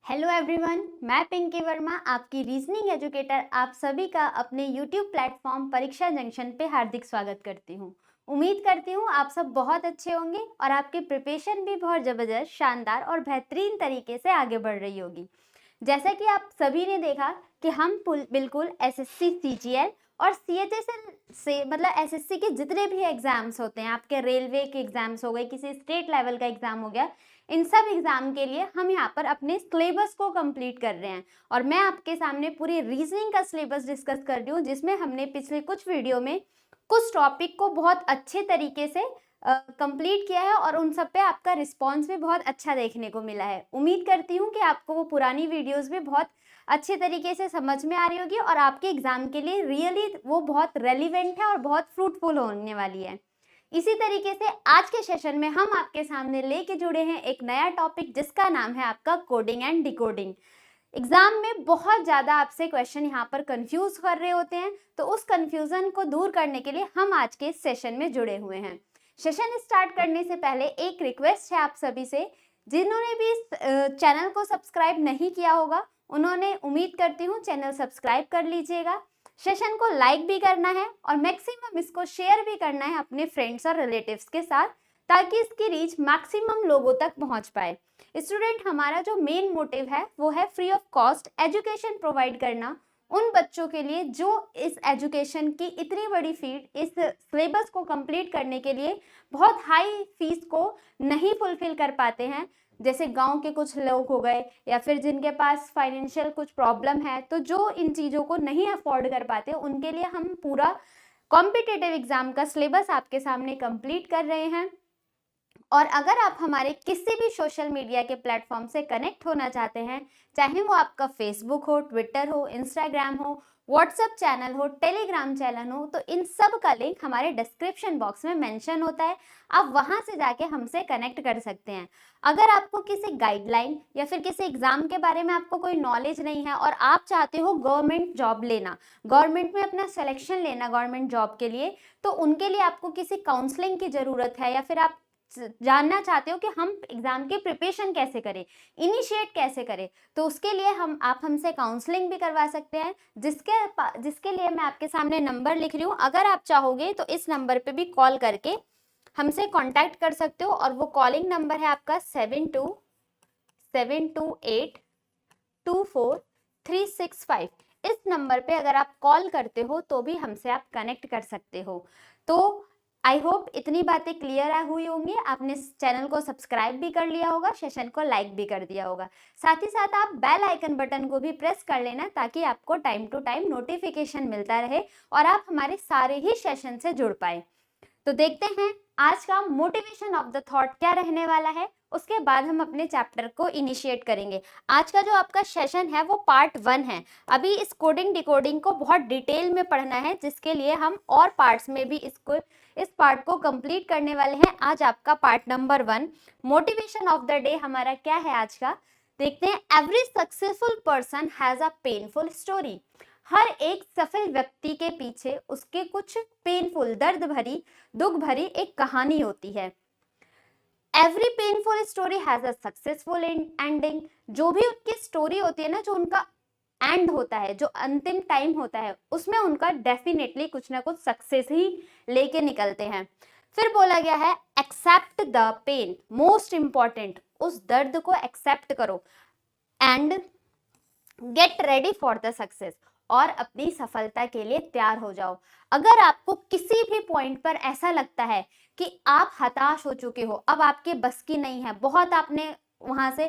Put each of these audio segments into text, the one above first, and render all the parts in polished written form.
Hello everyone, मैं पिंकी वर्मा आपकी reasoning educator आप सभी का अपने यूट्यूब प्लेटफॉर्म परीक्षा जंक्शन पे हार्दिक स्वागत करती हूँ। उम्मीद करती हूँ आप सब बहुत अच्छे होंगे और आपकी प्रिपरेशन भी बहुत ज़बरदस्त, शानदार और बेहतरीन तरीके से आगे बढ़ रही होगी। जैसा कि आप सभी ने देखा कि हम बिल्कुल एसएससी सीजीएल और सीएचएसएल से मतलब एसएससी के जितने भी एग्जाम्स होते हैं, आपके रेलवे के एग्जाम्स हो गए, किसी स्टेट लेवल का एग्जाम हो गया, इन सब एग्जाम के लिए हम यहाँ पर अपने सिलेबस को कंप्लीट कर रहे हैं। और मैं आपके सामने पूरी रीजनिंग का सिलेबस डिस्कस कर रही हूँ, जिसमें हमने पिछले कुछ वीडियो में कुछ टॉपिक को बहुत अच्छे तरीके से कंप्लीट किया है और उन सब पे आपका रिस्पॉन्स भी बहुत अच्छा देखने को मिला है। उम्मीद करती हूँ कि आपको वो पुरानी वीडियोस भी बहुत अच्छे तरीके से समझ में आ रही होगी और आपके एग्जाम के लिए रियली वो बहुत रेलिवेंट है और बहुत फ्रूटफुल होने वाली है। इसी तरीके से आज के सेशन में हम आपके सामने लेके जुड़े हैं एक नया टॉपिक, जिसका नाम है आपका कोडिंग एंड डिकोडिंग। एग्जाम में बहुत ज़्यादा आपसे क्वेश्चन यहाँ पर कंफ्यूज कर रहे होते हैं, तो उस कंफ्यूजन को दूर करने के लिए हम आज के इस सेशन में जुड़े हुए हैं। सेशन स्टार्ट करने से पहले एक रिक्वेस्ट है आप सभी से, जिन्होंने भी इस चैनल को सब्सक्राइब नहीं किया होगा उन्होंने, उम्मीद करती हूँ, चैनल सब्सक्राइब कर लीजिएगा। सेशन को लाइक भी करना है और मैक्सिमम इसको शेयर भी करना है अपने फ्रेंड्स और रिलेटिव्स के साथ, ताकि इसकी रीच मैक्सिमम लोगों तक पहुंच पाए। स्टूडेंट, हमारा जो मेन मोटिव है वो है free of cost education provide करना उन बच्चों के लिए जो इस एजुकेशन की इतनी बड़ी फीड, इस सिलेबस को कंप्लीट करने के लिए बहुत हाई फीस को नहीं फुलफिल कर पाते हैं। जैसे गांव के कुछ लोग हो गए या फिर जिनके पास फाइनेंशियल कुछ प्रॉब्लम है, तो जो इन चीज़ों को नहीं अफोर्ड कर पाते उनके लिए हम पूरा कॉम्पिटिटिव एग्जाम का सिलेबस आपके सामने कंप्लीट कर रहे हैं। और अगर आप हमारे किसी भी सोशल मीडिया के प्लेटफॉर्म से कनेक्ट होना चाहते हैं, चाहे वो आपका फेसबुक हो, ट्विटर हो, इंस्टाग्राम हो, व्हाट्सएप चैनल हो, टेलीग्राम चैनल हो, तो इन सब का लिंक हमारे डिस्क्रिप्शन बॉक्स में मेंशन होता है। आप वहां से जाके हमसे कनेक्ट कर सकते हैं। अगर आपको किसी गाइडलाइन या फिर किसी एग्जाम के बारे में आपको कोई नॉलेज नहीं है और आप चाहते हो गवर्नमेंट जॉब लेना, गवर्नमेंट में अपना सिलेक्शन लेना गवर्नमेंट जॉब के लिए, तो उनके लिए आपको किसी काउंसलिंग की ज़रूरत है या फिर आप जानना चाहते हो कि हम एग्जाम की प्रिपरेशन कैसे करें, इनिशिएट कैसे करें, तो उसके लिए आप हमसे काउंसलिंग भी करवा सकते हैं, जिसके लिए मैं आपके सामने नंबर लिख रही हूँ। अगर आप चाहोगे तो इस नंबर पे भी कॉल करके हमसे कांटेक्ट कर सकते हो, और वो कॉलिंग नंबर है आपका 7272824365। इस नंबर पे अगर आप कॉल करते हो तो भी हमसे आप कनेक्ट कर सकते हो। तो आई होप इतनी बातें क्लियर हुई होंगी। आपने चैनल को सब्सक्राइब भी कर लिया होगा, सेशन को लाइक भी कर दिया होगा। साथ ही साथ आप बेल आइकन बटन को भी प्रेस कर लेना, ताकि आपको टाइम टू टाइम नोटिफिकेशन मिलता रहे और आप हमारे सारे ही सेशन से जुड़ पाए। तो देखते हैं आज का मोटिवेशन ऑफ द थॉट क्या रहने वाला है, उसके बाद हम अपने चैप्टर को इनिशिएट करेंगे। आज का जो आपका सेशन है वो पार्ट 1 है। अभी इस कोडिंग डिकोडिंग को बहुत डिटेल में पढ़ना है, जिसके लिए हम और पार्ट्स में भी इस पार्ट को कंप्लीट करने वाले हैं। आज आपका part number 1 motivation of the day हमारा क्या है आज का, देखते हैं। Every successful person has a painful story. हर एक सफल व्यक्ति के पीछे उसके कुछ पेनफुल, दर्द भरी, दुख भरी एक कहानी होती है। Every painful story has a successful ending. जो भी उनकी स्टोरी होती है ना, जो उनका एंड होता है, जो अंतिम टाइम होता है, उसमें उनका डेफिनेटली कुछ ना कुछ सक्सेस ही लेके निकलते हैं। फिर बोला गया है accept the pain, most important, उस दर्द को एक्सेप्ट करो, and get ready for the success, और अपनी सफलता के लिए तैयार हो जाओ। अगर आपको किसी भी पॉइंट पर ऐसा लगता है कि आप हताश हो चुके हो, अब आपके बस की नहीं है, बहुत आपने वहां से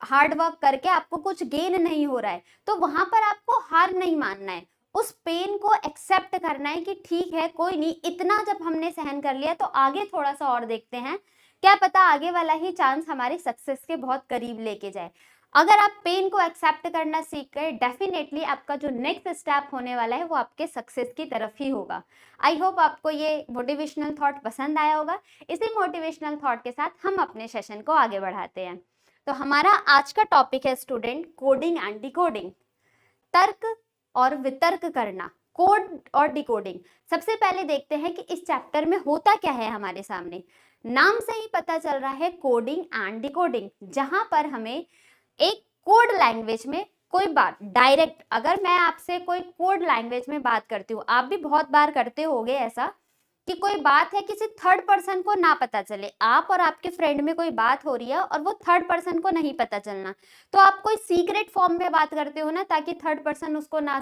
हार्ड वर्क करके आपको कुछ गेन नहीं हो रहा है, तो वहां पर आपको हार नहीं मानना है, उस पेन को एक्सेप्ट करना है कि ठीक है, कोई नहीं, इतना जब हमने सहन कर लिया तो आगे थोड़ा सा और देखते हैं, क्या पता आगे वाला ही चांस हमारी सक्सेस के बहुत करीब लेके जाए। अगर आप पेन को एक्सेप्ट करना सीख गए, डेफिनेटली आपका जो नेक्स्ट स्टेप होने वाला है वो आपके सक्सेस की तरफ ही होगा। आई होप आपको ये मोटिवेशनल थॉट पसंद आया होगा। इसी मोटिवेशनल थॉट के साथ हम अपने सेशन को आगे बढ़ाते हैं। तो हमारा आज का टॉपिक है स्टूडेंट, कोडिंग एंड डिकोडिंग, तर्क और वितर्क करना, कोड और डिकोडिंग। सबसे पहले देखते हैं कि इस चैप्टर में होता क्या है हमारे सामने। नाम से ही पता चल रहा है कोडिंग एंड डिकोडिंग, जहां पर हमें एक कोड लैंग्वेज में कोई बात डायरेक्ट, अगर मैं आपसे कोई कोड लैंग्वेज में बात करती हूँ, आप भी बहुत बार करते होगे ऐसा कि कोई बात है किसी थर्ड पर्सन को ना पता चले, आप और आपके फ्रेंड में कोई बात हो रही है और वो थर्ड पर्सन को नहीं पता चलना, तो आप कोई सीक्रेट फॉर्म में बात करते हो ना, ताकि थर्ड पर्सन उसको ना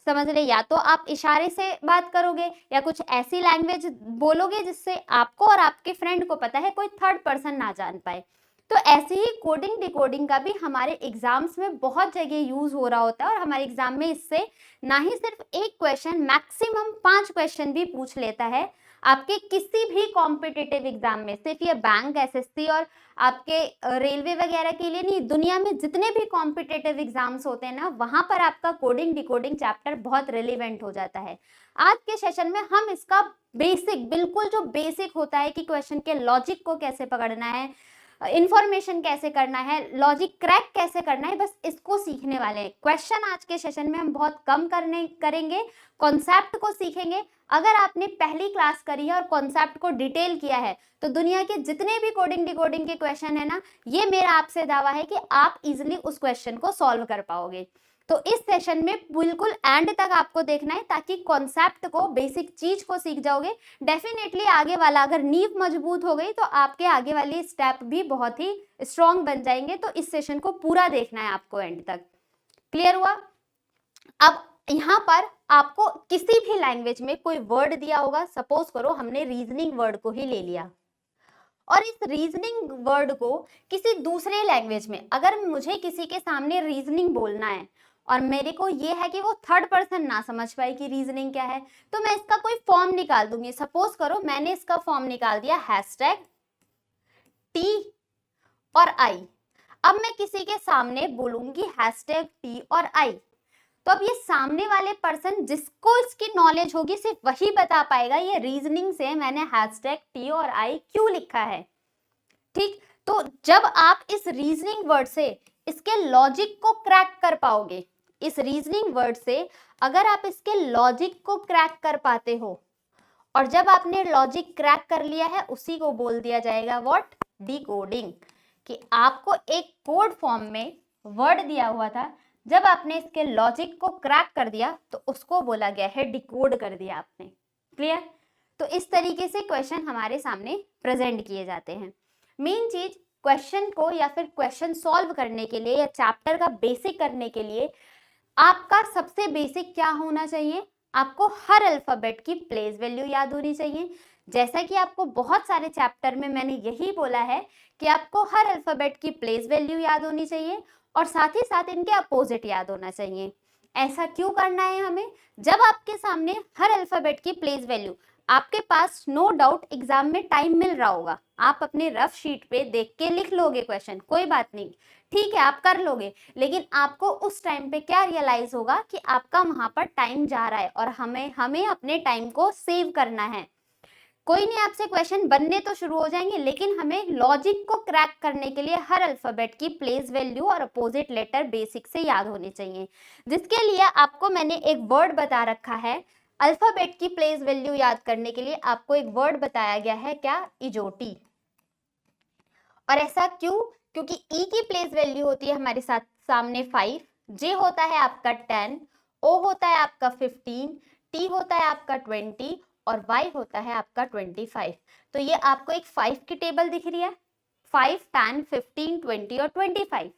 समझ ले। या तो आप इशारे से बात करोगे या कुछ ऐसी लैंग्वेज बोलोगे जिससे आपको और आपके फ्रेंड को पता है, कोई थर्ड पर्सन ना जान पाए। तो ऐसे ही कोडिंग डिकोडिंग का भी हमारे एग्जाम्स में बहुत जगह यूज हो रहा होता है, और हमारे एग्जाम में इससे ना ही सिर्फ एक क्वेश्चन, मैक्सिमम 5 क्वेश्चन भी पूछ लेता है आपके किसी भी कॉम्पिटिटिव एग्जाम में। सिर्फ ये बैंक, एसएससी और आपके रेलवे वगैरह के लिए नहीं, दुनिया में जितने भी कॉम्पिटिटिव एग्जाम्स होते हैं ना, वहां पर आपका कोडिंग डिकोडिंग चैप्टर बहुत रिलेवेंट हो जाता है। आज के सेशन में हम इसका बेसिक, बिल्कुल जो बेसिक होता है कि क्वेश्चन के लॉजिक को कैसे पकड़ना है, इंफॉर्मेशन कैसे करना है, लॉजिक क्रैक कैसे करना है, बस इसको सीखने वाले हैं। क्वेश्चन आज के सेशन में हम बहुत कम करेंगे, कॉन्सेप्ट को सीखेंगे। अगर आपने पहली क्लास करी है और कॉन्सेप्ट को डिटेल किया है, तो दुनिया के जितने भी कोडिंग डिकोडिंग के क्वेश्चन है ना, ये मेरा आपसे दावा है कि आप इजिली उस क्वेश्चन को सॉल्व कर पाओगे। तो इस सेशन में बिल्कुल एंड तक आपको देखना है, ताकि कॉन्सेप्ट को, बेसिक चीज को सीख जाओगे। डेफिनेटली आगे वाला, अगर नींव मजबूत हो गई तो आपके आगे वाले स्टेप भी बहुत ही स्ट्रॉन्ग बन जाएंगे। तो इस सेशन को पूरा देखना है आपको एंड तक। क्लियर हुआ? अब यहाँ पर आपको किसी भी लैंग्वेज में कोई वर्ड दिया होगा, सपोज करो हमने रीजनिंग वर्ड को ही ले लिया, और इस रीजनिंग वर्ड को किसी दूसरे लैंग्वेज में, अगर मुझे किसी के सामने रीजनिंग बोलना है और मेरे को ये है कि वो थर्ड पर्सन ना समझ पाए कि रीजनिंग क्या है, तो मैं इसका कोई फॉर्म निकाल दूंगी। सपोज करो मैंने इसका फॉर्म निकाल दिया #T और I। अब मैं किसी के सामने बोलूंगी #T और I, तो अब ये सामने वाले पर्सन जिसको इसकी नॉलेज होगी सिर्फ वही बता पाएगा ये रीजनिंग से मैंने #T और I क्यों लिखा है। ठीक, तो जब आप इस रीजनिंग वर्ड से इसके लॉजिक को क्रैक कर पाओगे, इस रीजनिंग वर्ड से अगर आप इसके लॉजिक को क्रैक कर पाते हो, और जब आपने लॉजिक क्रैक कर लिया है, उसी को बोल दिया जाएगा व्हाट? डिकोडिंग। कि आपको एक कोड फॉर्म में वर्ड दिया हुआ था, जब आपने इसके लॉजिक को क्रैक कर दिया तो उसको बोला गया है डिकोड कर दिया आपने। क्लियर? तो इस तरीके से क्वेश्चन हमारे सामने प्रेजेंट किए जाते हैं। मेन चीज, क्वेश्चन को या फिर क्वेश्चन सॉल्व करने के लिए या चैप्टर का बेसिक करने के लिए आपका सबसे बेसिक क्या होना चाहिए? आपको हर अल्फाबेट की प्लेस वैल्यू याद होनी चाहिए। जैसा कि आपको बहुत सारे चैप्टर में मैंने यही बोला है कि आपको हर अल्फाबेट की प्लेस वैल्यू याद होनी चाहिए, और साथ ही साथ इनके अपोजिट याद होना चाहिए। ऐसा क्यों करना है हमें? जब आपके सामने हर अल्फाबेट की प्लेस वैल्यू, आपके पास नो डाउट एग्जाम में टाइम मिल रहा होगा, आप अपने रफ शीट पे देख के लिख लोगे क्वेश्चन, कोई बात नहीं, ठीक है आप कर लोगे, लेकिन आपको उस टाइम पे क्या रियलाइज होगा कि आपका वहां पर टाइम जा रहा है, और हमें अपने टाइम को सेव करना है। कोई नहीं, आपसे क्वेश्चन बनने तो शुरू हो जाएंगे, लेकिन हमें लॉजिक को क्रैक करने के लिए हर अल्फाबेट की प्लेस वैल्यू और अपोजिट लेटर बेसिक से याद होने चाहिए। जिसके लिए आपको मैंने एक वर्ड बता रखा है, अल्फाबेट की प्लेस वैल्यू याद करने के लिए आपको एक वर्ड बताया गया है, क्या? इजोटी। और ऐसा क्यों? क्योंकि ई की प्लेस वैल्यू होती है हमारे साथ सामने 5, जे होता है आपका 10, ओ होता है आपका 15, टी होता है आपका 20 और वाई होता है आपका 25। तो ये आपको एक 5 की टेबल दिख रही है, 5, 10, 15, 20 और 25।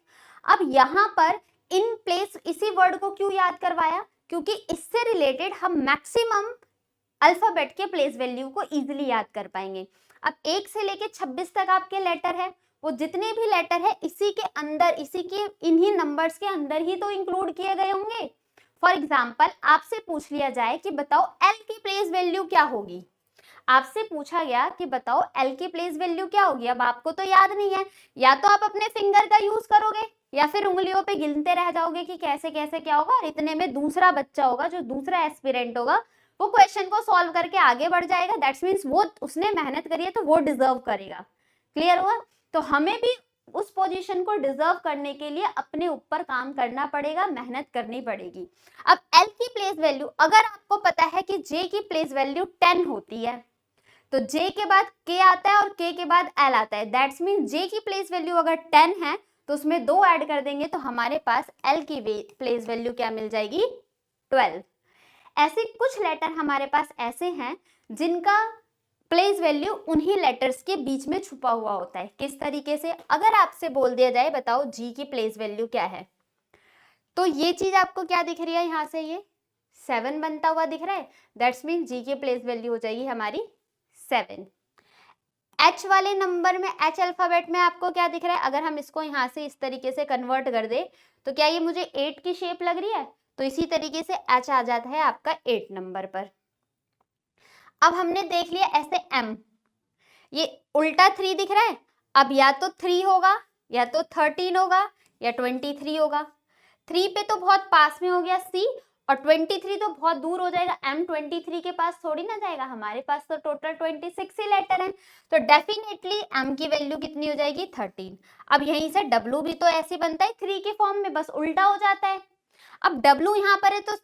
अब यहाँ पर इन प्लेस, इसी वर्ड को क्यों याद करवाया? क्योंकि इससे रिलेटेड हम मैक्सिमम अल्फाबेट के प्लेस वैल्यू को इजीली याद कर पाएंगे। अब 1 से लेके 26 तक आपके लेटर है, वो जितने भी लेटर है इसी के अंदर, इसी के इन्हीं नंबर्स के अंदर ही तो इंक्लूड किए गए होंगे। फॉर एग्जाम्पल आपसे पूछ लिया जाए कि बताओ एल की प्लेस वैल्यू क्या होगी, आपसे पूछा गया कि बताओ एल की प्लेस वैल्यू क्या होगी। अब आपको तो याद नहीं है, या तो आप अपने फिंगर का यूज करोगे या फिर उंगलियों पे गिनते रह जाओगे कि कैसे कैसे क्या होगा, और इतने में दूसरा बच्चा होगा, जो दूसरा एस्पिरेंट होगा, वो क्वेश्चन को सॉल्व करके आगे बढ़ जाएगा। दैट्स मीन्स वो, उसने मेहनत करी है तो वो डिजर्व करेगा। क्लियर हुआ? तो हमें भी उस पोजीशन को डिजर्व करने के लिए अपने ऊपर काम करना पड़ेगा, मेहनत करनी पड़ेगी। अब एल की प्लेस वैल्यू, अगर आपको पता है कि जे की प्लेस वैल्यू 10 होती है, तो जे के बाद के आता है और के बाद एल आता है, दैट्स मीन जे की प्लेस वैल्यू अगर 10 है तो उसमें 2 ऐड कर देंगे तो हमारे पास L की प्लेस वैल्यू क्या मिल जाएगी, 12। ऐसे कुछ लेटर हमारे पास ऐसे हैं जिनका प्लेस वैल्यू उन्हीं लेटर्स के बीच में छुपा हुआ होता है। किस तरीके से, अगर आपसे बोल दिया जाए बताओ G की प्लेस वैल्यू क्या है, तो ये चीज आपको क्या दिख रही है, यहाँ से ये 7 बनता हुआ दिख रहा है, दैट्स मीन G की प्लेस वैल्यू हो जाएगी हमारी 7। H वाले नंबर में, H अल्फाबेट में आपको क्या दिख रहा है, अगर हम इसको यहाँ से इस तरीके से कन्वर्ट कर दे तो क्या ये मुझे 8 की शेप लग रही है, तो इसी तरीके से H आ जाता है आपका 8 नंबर पर। अब हमने देख लिया ऐसे M, ये उल्टा 3 दिख रहा है, अब या तो 3 होगा या तो 13 होगा या 23 होगा। 3 पे तो बहुत पास में हो गया C, और 23 तो बहुत दूर हो जाएगा, M 23 के पास थोड़ी ना जाएगा, हमारे पास तो टोटल 26 ही लेटर हैं, तो डेफिनेटली M की वैल्यू कितनी हो जाएगी, 13। अब यहीं से W भी तो ऐसे बनता है 3 के फॉर्म में, बस उल्टा हो जाता है। अब W यहाँ पर है तो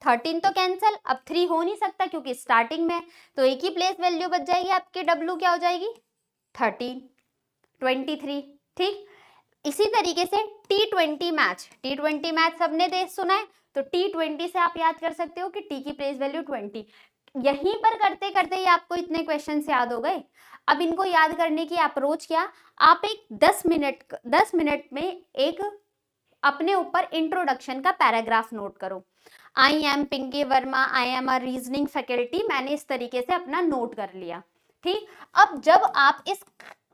13 तो कैंसिल, अब 3 हो नहीं सकता क्योंकि स्टार्टिंग में, तो एक ही प्लेस वैल्यू बच जाएगी आपकी, W क्या हो जाएगी, 13, 23। ठीक, इसी तरीके से T20 मैच, T20 मैच सबने देख सुना है, तो T20 से आप याद कर सकते हो कि T की प्लेस वैल्यू 20। यहीं पर करते करते ही आपको इतने क्वेश्चंस याद हो गए। अब इनको याद करने की अप्रोच क्या, आप एक 10 मिनट में एक अपने ऊपर इंट्रोडक्शन का पैराग्राफ नोट करो। I am Pinky Verma, I am a reasoning faculty, मैंने इस तरीके से अपना नोट कर लिया। ठीक, अब जब आप इस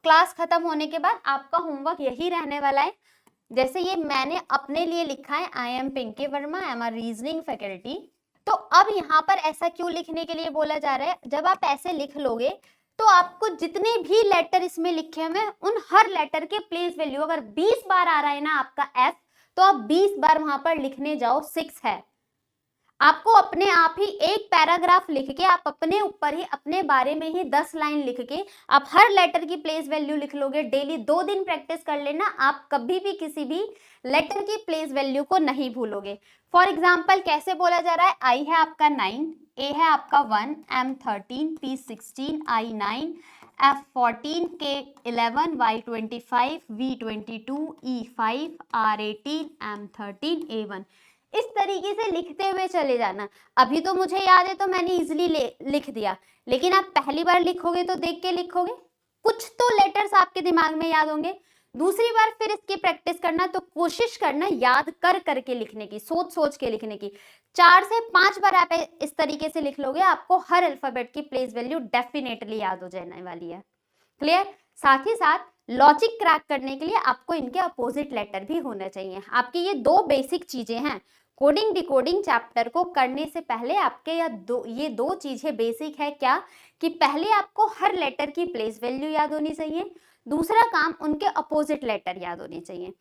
क्लास खत्म होने के बाद आपका होमवर्क यही रहने वाला है, जैसे ये मैंने अपने लिए लिखा है I am Pinky Verma, I am a reasoning faculty, तो अब यहाँ पर ऐसा क्यों लिखने के लिए बोला जा रहा है, जब आप ऐसे लिख लोगे तो आपको जितने भी लेटर इसमें लिखे हुए उन हर लेटर के प्लेस वैल्यू, अगर 20 बार आ रहा है ना आपका F, तो आप 20 बार वहां पर लिखने जाओ, 6 है। आपको अपने आप ही एक पैराग्राफ लिख के, आप अपने ऊपर ही अपने बारे में ही 10 लाइन लिख के आप हर लेटर की प्लेस वैल्यू लिख लोगे। डेली 2 दिन प्रैक्टिस कर लेना, आप कभी भी किसी भी लेटर की प्लेस वैल्यू को नहीं भूलोगे। फॉर एग्जाम्पल कैसे बोला जा रहा है, आई है आपका 9, ए है आपका 1, M 13, P 16, I 9, F 14, K 11, Y 25, V 22, E 5, R 18, M 13, A 1। इस तरीके से लिखते हुए चले जाना। अभी तो मुझे याद है तो मैंने इजीली लिख दिया, लेकिन आप पहली बार लिखोगे तो देख के लिखोगे, कुछ तो लेटर्स आपके दिमाग में याद होंगे। दूसरी बार फिर इसकी प्रैक्टिस करना, तो कोशिश करना याद कर करके लिखने की, सोच सोच के लिखने की। 4 से 5 बार आप इस तरीके से लिख लोगे, आपको हर अल्फाबेट की प्लेस वैल्यू डेफिनेटली याद हो जाने वाली है। क्लियर? साथ ही साथ लॉजिक क्रैक करने के लिए आपको इनके अपोजिट लेटर भी होने चाहिए। आपकी ये 2 बेसिक चीजें हैं। कोडिंग डिकोडिंग चैप्टर को करने से पहले आपके ये दो चीजें बेसिक है क्या, कि पहले आपको हर लेटर की प्लेस वैल्यू याद होनी चाहिए, दूसरा काम उनके अपोजिट लेटर याद होने चाहिए।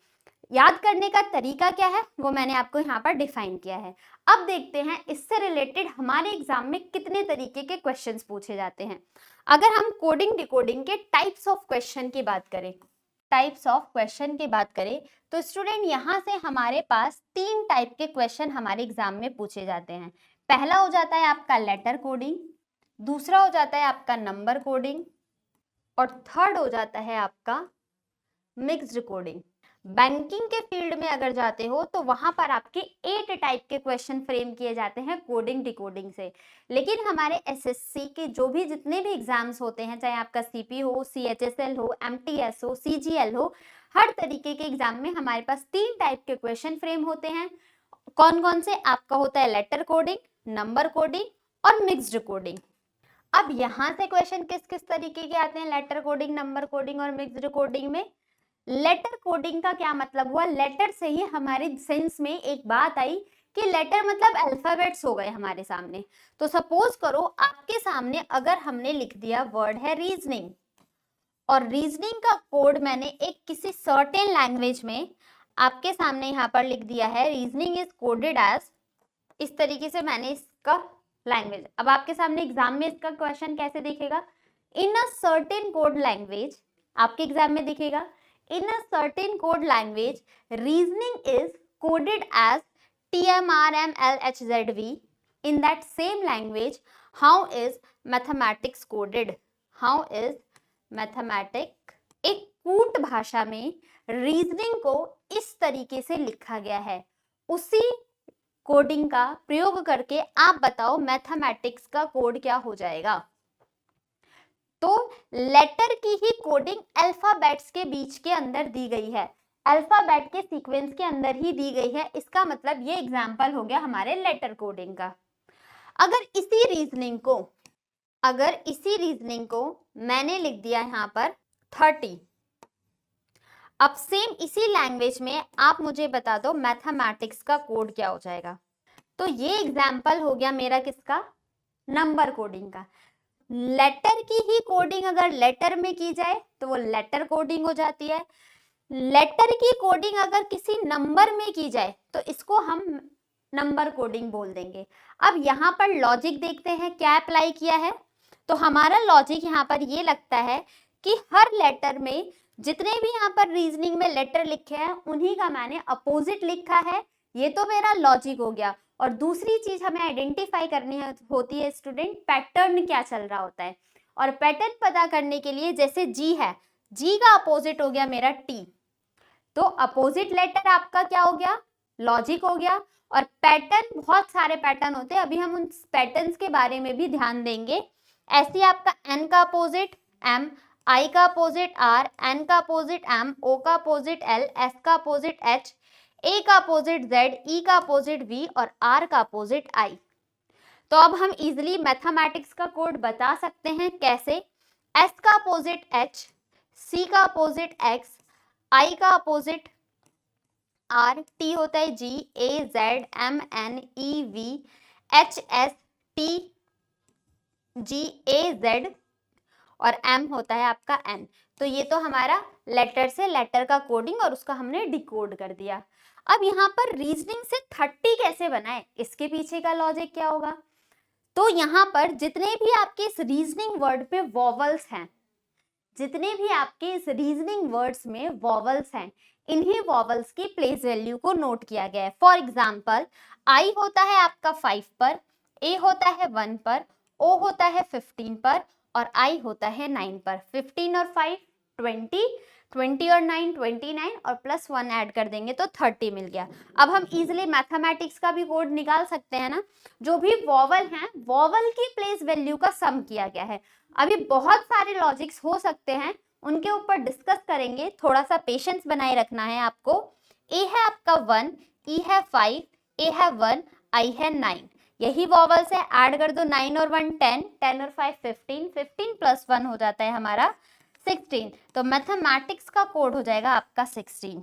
याद करने का तरीका क्या है वो मैंने आपको यहाँ पर डिफाइन किया है। अब देखते हैं इससे रिलेटेड हमारे एग्जाम में कितने तरीके के क्वेश्चंस पूछे जाते हैं। अगर हम कोडिंग डिकोडिंग के टाइप्स ऑफ क्वेश्चन की बात करें, तो स्टूडेंट यहाँ से हमारे पास 3 टाइप के क्वेश्चन हमारे एग्जाम में पूछे जाते हैं। पहला हो जाता है आपका लेटर कोडिंग, दूसरा हो जाता है आपका नंबर कोडिंग, और थर्ड हो जाता है आपका मिक्स्ड कोडिंग। बैंकिंग के फील्ड में अगर जाते हो तो वहां पर आपके 8 टाइप के क्वेश्चन फ्रेम किए जाते हैं कोडिंग डिकोडिंग से। लेकिन हमारे एसएससी के जो भी जितने भी एग्जाम्स होते हैं, चाहे आपका सीपी हो, सीएचएसएल हो, एमटीएस हो, सीजीएल हो, हर तरीके के एग्जाम में हमारे पास 3 टाइप के क्वेश्चन फ्रेम होते हैं। कौन कौन से? आपका होता है लेटर कोडिंग, नंबर कोडिंग और मिक्स्ड कोडिंग। अब यहाँ से क्वेश्चन किस किस तरीके के आते हैं लेटर कोडिंग, नंबर कोडिंग और मिक्स्ड कोडिंग में? लेटर कोडिंग का क्या मतलब हुआ? लेटर से ही हमारे सेंस में एक बात आई कि लेटर मतलब अल्फाबेट्स हो गए हमारे सामने। तो सपोज करो आपके सामने अगर हमने लिख दिया वर्ड है रीजनिंग, और रीजनिंग का कोड मैंने एक किसी सर्टेन लैंग्वेज में आपके सामने यहाँ पर लिख दिया है, रीजनिंग इज कोडेड एज, इस तरीके से मैंने इसका लैंग्वेज। अब आपके सामने एग्जाम में इसका क्वेश्चन कैसे दिखेगा? इन अ सर्टेन कोड लैंग्वेज, आपके एग्जाम में दिखेगा in a certain code language, reasoning is coded as TMRMLHZV. In that same language, how is mathematics coded? How is mathematics? एक कूट भाषा में रीजनिंग को इस तरीके से लिखा गया है, उसी कोडिंग का प्रयोग करके आप बताओ मैथमेटिक्स का कोड क्या हो जाएगा। तो लेटर की ही कोडिंग अल्फाबेट्स के बीच के अंदर दी गई है, अल्फाबेट के सीक्वेंस के अंदर ही दी गई है। इसका मतलब ये एग्जाम्पल हो गया हमारे लेटर कोडिंग का। अगर इसी रीजनिंग को मैंने लिख दिया यहाँ पर 30, अब सेम इसी लैंग्वेज में आप मुझे बता दो मैथमेटिक्स का कोड क्या हो जाएगा। तो ये एग्जाम्पल हो गया मेरा किसका, नंबर कोडिंग का। लेटर की ही कोडिंग अगर लेटर में की जाए तो वो लेटर कोडिंग हो जाती है। लेटर की कोडिंग अगर किसी नंबर में की जाए तो इसको हम नंबर कोडिंग बोल देंगे। अब यहाँ पर लॉजिक देखते हैं क्या अप्लाई किया है। तो हमारा लॉजिक यहाँ पर ये लगता है कि हर लेटर में जितने भी यहाँ पर रीजनिंग में लेटर लिखे हैं उन्हीं का मैंने अपोजिट लिखा है। ये तो मेरा लॉजिक हो गया। और दूसरी चीज हमें आइडेंटिफाई करनी होती है स्टूडेंट, पैटर्न क्या चल रहा होता है। और पैटर्न पता करने के लिए जैसे जी है, जी का अपोजिट हो गया मेरा टी, तो अपोजिट लेटर आपका क्या हो गया, लॉजिक हो गया। और पैटर्न, बहुत सारे पैटर्न होते हैं, अभी हम उन पैटर्न्स के बारे में भी ध्यान देंगे। ऐसे आपका एन का अपोजिट एम, आई का अपोजिट आर, एन का अपोजिट एम, ओ का अपोजिट एल, एस का अपोजिट एच, ए का अपोजिट जेड, ई का अपोजिट वी और आर का अपोजिट आई। तो अब हम इजिली मैथमेटिक्स का कोड बता सकते हैं कैसे। एस का अपोजिट एच, सी का अपोजिट एक्स, आई का अपोजिट आर, टी होता है G, A Z, M N, E V, H S, T G, A Z और एम होता है आपका एन। तो ये तो हमारा लेटर से लेटर का कोडिंग और उसका हमने डिकोड कर दिया। अब यहाँ पर रीजनिंग से 30 कैसे बनाए, इसके पीछे का लॉजिक क्या होगा। तो यहाँ पर जितने भी आपके इस रीजनिंग वर्ड पे वॉवल्स हैं, जितने भी आपके इस रीजनिंग वर्ड्स में वॉवल्स हैं, इन्हीं वॉवल्स की प्लेस वैल्यू को नोट किया गया है। फॉर एग्जाम्पल आई होता है आपका 5 पर, ए होता है 1 पर, ओ होता है 15 पर और आई होता है 9 पर। 15 और 5 20, 20 और 9 29 और प्लस 1 ऐड कर देंगे तो 30 मिल गया। अब हम इजिली मैथमेटिक्स का भी कोड निकाल सकते हैं ना। जो भी वॉवल हैं, वॉवल की प्लेस वैल्यू का सम किया गया है। अभी बहुत सारे लॉजिक्स हो सकते हैं, उनके ऊपर डिस्कस करेंगे, थोड़ा सा पेशेंस बनाए रखना है आपको। ए है आपका 1, ई है 5, ए है 1, आई है 9, यही वॉवल्स है। ऐड कर दो 9 और 1 10, 10 और 5 15, 15 प्लस 1 हो जाता है हमारा 16। तो मैथमेटिक्स का कोड हो जाएगा आपका 16।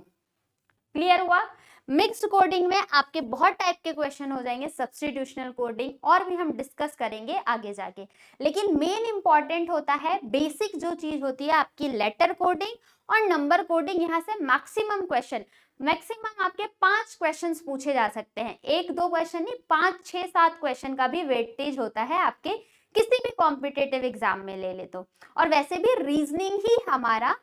क्लियर हुआ। मिक्स्ड कोडिंग में आपके बहुत टाइप के क्वेश्चन हो जाएंगे, सब्स्टिट्यूशनल कोडिंग और भी हम डिस्कस करेंगे आगे जाके। लेकिन मेन इंपॉर्टेंट होता है, बेसिक जो चीज होती है आपकी लेटर कोडिंग और नंबर कोडिंग। यहाँ से मैक्सिमम क्वेश्चन, मैक्सिमम आपके 5 क्वेश्चंस पूछे जा सकते हैं। 1-2 क्वेश्चन नहीं, 5 6 7 क्वेश्चन का भी वेटेज होता है आपके किसी भी कॉम्पिटेटिव एग्जाम में ले ले तो। और वैसे भी रीजनिंग ही हमारा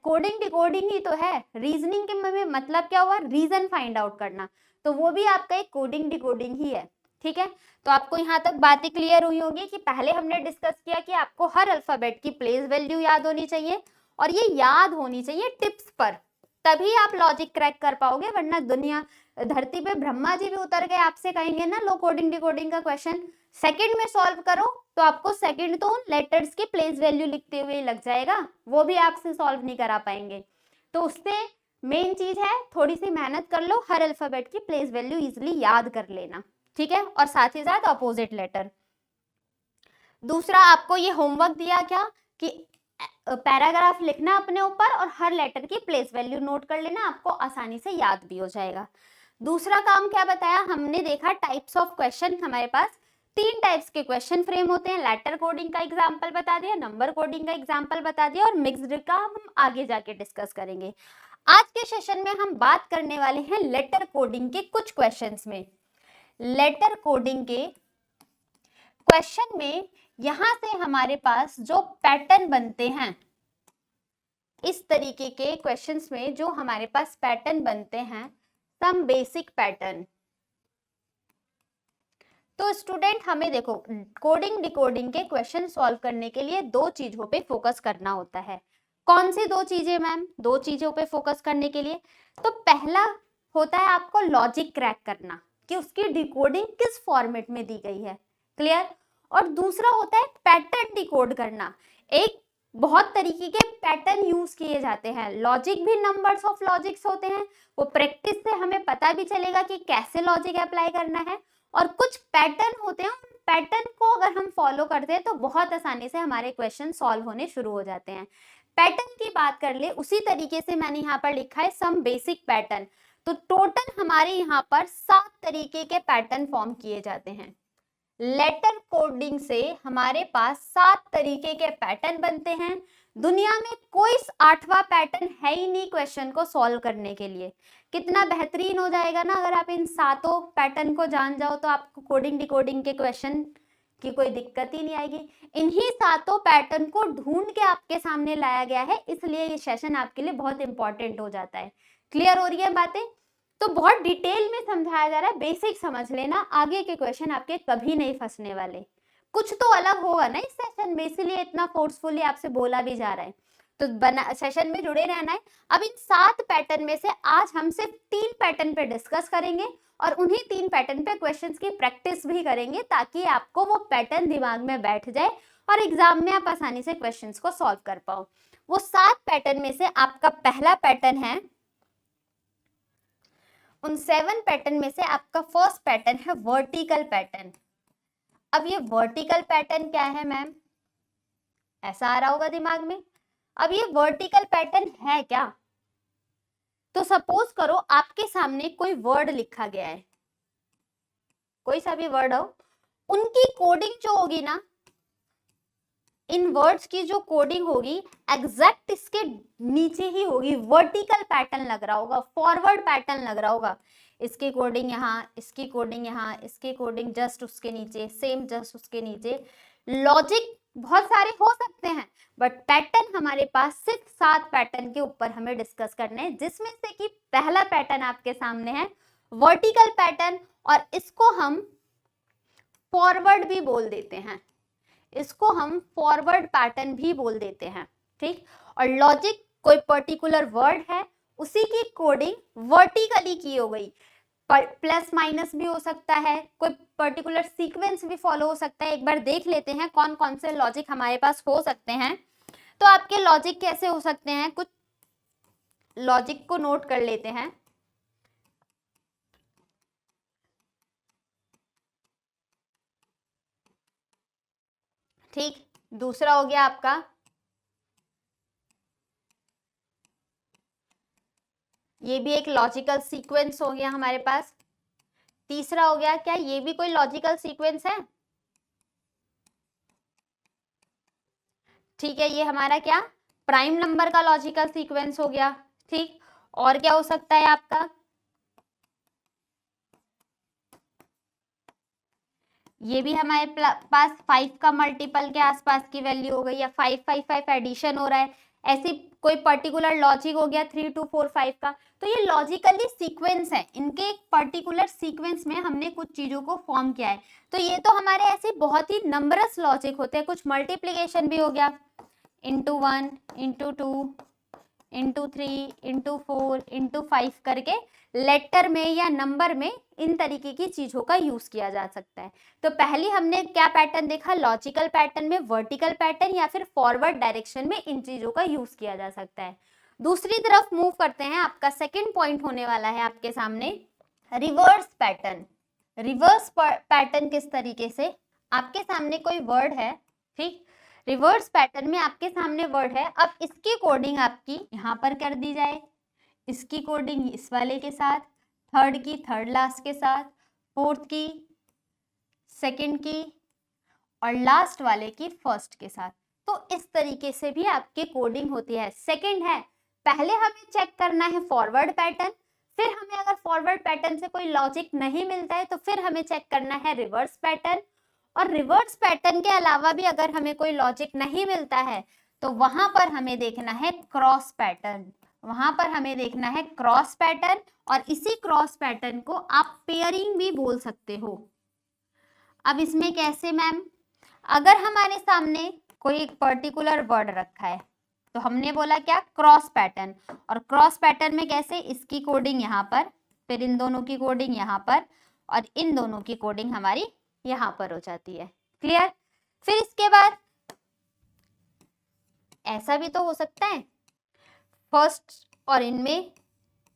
कोडिंग डिकोडिंग ही तो है। रीजनिंग के में मतलब क्या हुआ, रीजन फाइंड आउट करना, तो वो भी आपका एक कोडिंग डिकोडिंग ही है। ठीक है, तो आपको यहाँ तक बातें क्लियर हुई होगी कि पहले हमने डिस्कस किया कि आपको हर अल्फाबेट की प्लेस वैल्यू याद होनी चाहिए और ये याद होनी चाहिए टिप्स पर, तभी आप लॉजिक क्रैक कर पाओगे। वरना दुनिया धरती पे ब्रह्मा जी भी उतर गए, आपसे कहेंगे ना लो कोडिंग डिकोडिंग का क्वेश्चन सेकंड में सॉल्व करो, तो आपको सेकंड तो उन लेटर्स की प्लेस वैल्यू लिखते हुए लग जाएगा, वो भी आपसे सॉल्व नहीं करा पाएंगे। तो उससे मेन चीज है थोड़ी सी मेहनत कर लो, हर अल्फाबेट की प्लेस वैल्यू इजिली याद कर लेना। ठीक है, और साथ ही साथ अपोजिट लेटर। दूसरा आपको ये होमवर्क दिया क्या कि पैराग्राफ लिखना अपने ऊपर और हर लेटर की प्लेस वैल्यू नोट कर लेना, आपको आसानी से याद भी हो जाएगा। दूसरा काम क्या बताया हमने, देखा टाइप्स ऑफ क्वेश्चन। हमारे पास 3 टाइप्स के क्वेश्चन फ्रेम होते हैं। लेटर कोडिंग का एग्जांपल बता दिया, नंबर कोडिंग का एग्जांपल बता दिया और मिक्स्ड का हम आगे जाके डिस्कस करेंगे। आज के सेशन में हम बात करने वाले हैं लेटर कोडिंग के कुछ क्वेश्चंस में। लेटर कोडिंग के क्वेश्चन में यहां से हमारे पास जो पैटर्न बनते हैं, इस तरीके के क्वेश्चंस में जो हमारे पास पैटर्न बनते हैं, सम बेसिक पैटर्न। तो स्टूडेंट हमें देखो कोडिंग डिकोडिंग के क्वेश्चन सॉल्व करने के लिए 2 चीजों पे फोकस करना होता है। कौन सी दो चीजें मैम? दो चीजों पे फोकस करने के लिए तो पहला होता है आपको लॉजिक क्रैक करना कि उसकी डिकोडिंग किस फॉर्मेट में दी गई है, क्लियर। और दूसरा होता है पैटर्न डिकोड करना। एक बहुत तरीके के पैटर्न यूज किए जाते हैं, लॉजिक भी नंबर्स ऑफ लॉजिक्स होते हैं, वो प्रैक्टिस से हमें पता भी चलेगा कि कैसे लॉजिक अप्लाई करना है। और कुछ पैटर्न होते हैं, उन पैटर्न को अगर हम फॉलो करते हैं तो बहुत आसानी से हमारे क्वेश्चन सॉल्व होने शुरू हो जाते हैं। पैटर्न की बात कर ले, उसी तरीके से मैंने यहाँ पर लिखा है सम बेसिक पैटर्न। तो टोटल हमारे यहाँ पर 7 तरीके के पैटर्न फॉर्म किए जाते हैं। लेटर कोडिंग से हमारे पास 7 तरीके के पैटर्न बनते हैं। दुनिया में कोई 8वां पैटर्न है ही नहीं क्वेश्चन को सॉल्व करने के लिए। कितना बेहतरीन हो जाएगा ना अगर आप इन 7 पैटर्न को जान जाओ, तो आपको कोडिंग डिकोडिंग के क्वेश्चन की कोई दिक्कत ही नहीं आएगी। इन्हीं 7 पैटर्न को ढूंढ के आपके सामने लाया गया है, इसलिए ये सेशन आपके लिए बहुत इंपॉर्टेंट हो जाता है। क्लियर हो रही है बातें? तो बहुत डिटेल में समझाया जा रहा है, बेसिक समझ लेना, आगे के क्वेश्चन आपके कभी नहीं फंसने वाले। कुछ तो अलग होगा ना इस सेशन में, इसीलिए इतना फोर्सफुली आपसे बोला भी जा रहा है, तो सेशन में जुड़े रहना है। अब इन 7 पैटर्न में से आज हम सिर्फ 3 पैटर्न पे डिस्कस करेंगे और उन्हीं 3 पैटर्न पे क्वेश्चंस की प्रैक्टिस भी करेंगे, ताकि आपको वो पैटर्न दिमाग में बैठ जाए और एग्जाम में आप आसानी से क्वेश्चंस को सॉल्व कर पाओ। वो 7 पैटर्न में से आपका पहला पैटर्न है, उन 7 पैटर्न में से आपका फर्स्ट पैटर्न है वर्टिकल पैटर्न। अब ये वर्टिकल पैटर्न क्या है मैम? ऐसा आ रहा होगा दिमाग में। अब ये वर्टिकल पैटर्न है क्या? तो सपोज करो आपके सामने कोई वर्ड लिखा गया है, कोई सा भी वर्ड हो, उनकी कोडिंग जो होगी ना, इन वर्ड्स की जो कोडिंग होगी एग्जैक्ट इसके नीचे ही होगी। वर्टिकल पैटर्न लग रहा होगा, फॉरवर्ड पैटर्न लग रहा होगा। इसकी कोडिंग यहाँ, इसकी कोडिंग यहाँ, इसकी कोडिंग जस्ट उसके नीचे, सेम जस्ट उसके नीचे। लॉजिक बहुत सारे हो सकते हैं, बट पैटर्न हमारे पास सिर्फ 7 पैटर्न के ऊपर हमें डिस्कस करने हैं, जिसमें से कि पहला पैटर्न आपके सामने है वर्टिकल पैटर्न, और इसको हम फॉरवर्ड भी बोल देते हैं, इसको हम फॉरवर्ड पैटर्न भी बोल देते हैं, ठीक। और लॉजिक कोई पर्टिकुलर वर्ड है, उसी की कोडिंग वर्टिकली की हो गई, प्लस माइनस भी हो सकता है, कोई पर्टिकुलर सीक्वेंस भी फॉलो हो सकता है। एक बार देख लेते हैं कौन कौन से लॉजिक हमारे पास हो सकते हैं। तो आपके लॉजिक कैसे हो सकते हैं, कुछ लॉजिक को नोट कर लेते हैं। ठीक, दूसरा हो गया आपका ये भी एक लॉजिकल सीक्वेंस हो गया हमारे पास। तीसरा हो गया, क्या ये भी कोई लॉजिकल सीक्वेंस है? ठीक है, ये हमारा क्या प्राइम नंबर का लॉजिकल सीक्वेंस हो गया, ठीक। और क्या हो सकता है आपका, ये भी हमारे पास 5 का मल्टीपल के आसपास की वैल्यू हो गई, या 5 5 5 एडिशन हो रहा है, ऐसी कोई पर्टिकुलर लॉजिक हो गया 3 2 4 5 का। तो ये लॉजिकली सीक्वेंस है, इनके एक पर्टिकुलर सीक्वेंस में हमने कुछ चीजों को फॉर्म किया है। तो ये तो हमारे ऐसे बहुत ही नंबरस लॉजिक होते हैं। कुछ मल्टीप्लीकेशन भी हो गया, into 1 into 2 into 3 into 4 into 5 करके लेटर में या नंबर में इन तरीके की चीजों का यूज किया जा सकता है। तो पहले हमने क्या पैटर्न देखा, लॉजिकल पैटर्न में वर्टिकल पैटर्न या फिर फॉरवर्ड डायरेक्शन में इन चीजों का यूज किया जा सकता है। दूसरी तरफ मूव करते हैं, आपका सेकंड पॉइंट होने वाला है आपके सामने रिवर्स पैटर्न। रिवर्स पैटर्न किस तरीके से, आपके सामने कोई वर्ड है, ठीक, रिवर्स पैटर्न में आपके सामने वर्ड है, अब इसकी कोडिंग आपकी यहाँ पर कर दी जाए, इसकी कोडिंग इस वाले के साथ, थर्ड की थर्ड लास्ट के साथ, फोर्थ की सेकंड की, और लास्ट वाले की फर्स्ट के साथ। तो इस तरीके से भी आपकी कोडिंग होती है। सेकंड है, पहले हमें चेक करना है फॉरवर्ड पैटर्न, फिर हमें अगर फॉरवर्ड पैटर्न से कोई लॉजिक नहीं मिलता है तो फिर हमें चेक करना है रिवर्स पैटर्न, और रिवर्स पैटर्न के अलावा भी अगर हमें कोई लॉजिक नहीं मिलता है तो वहां पर हमें देखना है क्रॉस पैटर्न, वहां पर हमें देखना है क्रॉस पैटर्न। और इसी क्रॉस पैटर्न को आप पेयरिंग भी बोल सकते हो। अब इसमें कैसे मैम, अगर हमारे सामने कोई एक पर्टिकुलर वर्ड रखा है, तो हमने बोला क्या, क्रॉस पैटर्न। और क्रॉस पैटर्न में कैसे, इसकी कोडिंग यहाँ पर, फिर इन दोनों की कोडिंग यहाँ पर, और इन दोनों की कोडिंग हमारी यहाँ पर हो जाती है। क्लियर। फिर इसके बाद ऐसा भी तो हो सकता है, फर्स्ट और इनमें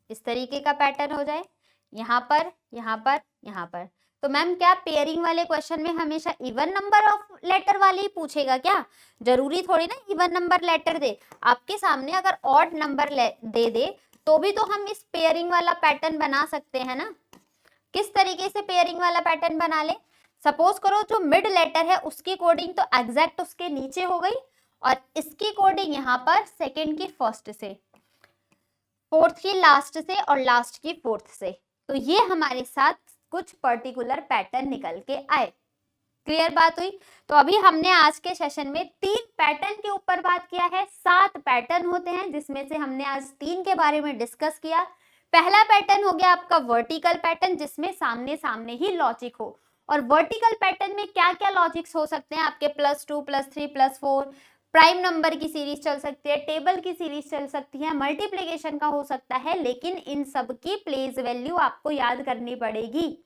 इस तरीके का पैटर्न हो जाए, यहाँ पर, यहाँ पर, यहाँ पर। तो मैम क्या पेयरिंग वाले क्वेश्चन में हमेशा इवन नंबर ऑफ लेटर वाले ही पूछेगा क्या? जरूरी थोड़ी ना इवन नंबर लेटर दे, आपके सामने अगर ऑड नंबर दे दे तो भी तो हम इस पेयरिंग वाला पैटर्न बना सकते हैं ना। किस तरीके से पेयरिंग वाला पैटर्न बना ले, सपोज करो जो मिड लेटर है उसकी कोडिंग तो एग्जैक्ट उसके नीचे हो गई, और इसकी कोडिंग यहाँ पर सेकेंड की फर्स्ट से, फोर्थ की लास्ट से, और लास्ट की फोर्थ से। तो ये हमारे साथ कुछ पर्टिकुलर पैटर्न निकल के आए। क्लियर बात हुई। तो अभी हमने आज के सेशन में 3 पैटर्न के ऊपर बात किया है। 7 पैटर्न होते हैं जिसमें से हमने आज 3 के बारे में डिस्कस किया। पहला पैटर्न हो गया आपका वर्टिकल पैटर्न, जिसमें सामने सामने ही लॉजिक हो। और वर्टिकल पैटर्न में क्या क्या लॉजिक्स हो सकते हैं आपके, +2, +3, +4, प्राइम नंबर की सीरीज चल सकती है, टेबल की सीरीज चल सकती है, मल्टीप्लिकेशन का हो सकता है, लेकिन इन सब की प्लेस वैल्यू आपको याद करनी पड़ेगी,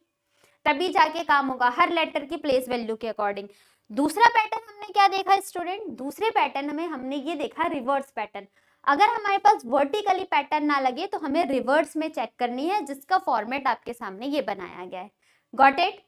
तभी जाके काम होगा, हर लेटर की प्लेस वैल्यू के अकॉर्डिंग। दूसरा पैटर्न हमने क्या देखा स्टूडेंट, दूसरे पैटर्न में हमने ये देखा रिवर्स पैटर्न। अगर हमारे पास वर्टिकली पैटर्न ना लगे तो हमें रिवर्स में चेक करनी है, जिसका फॉर्मेट आपके सामने ये बनाया गया है। Got it.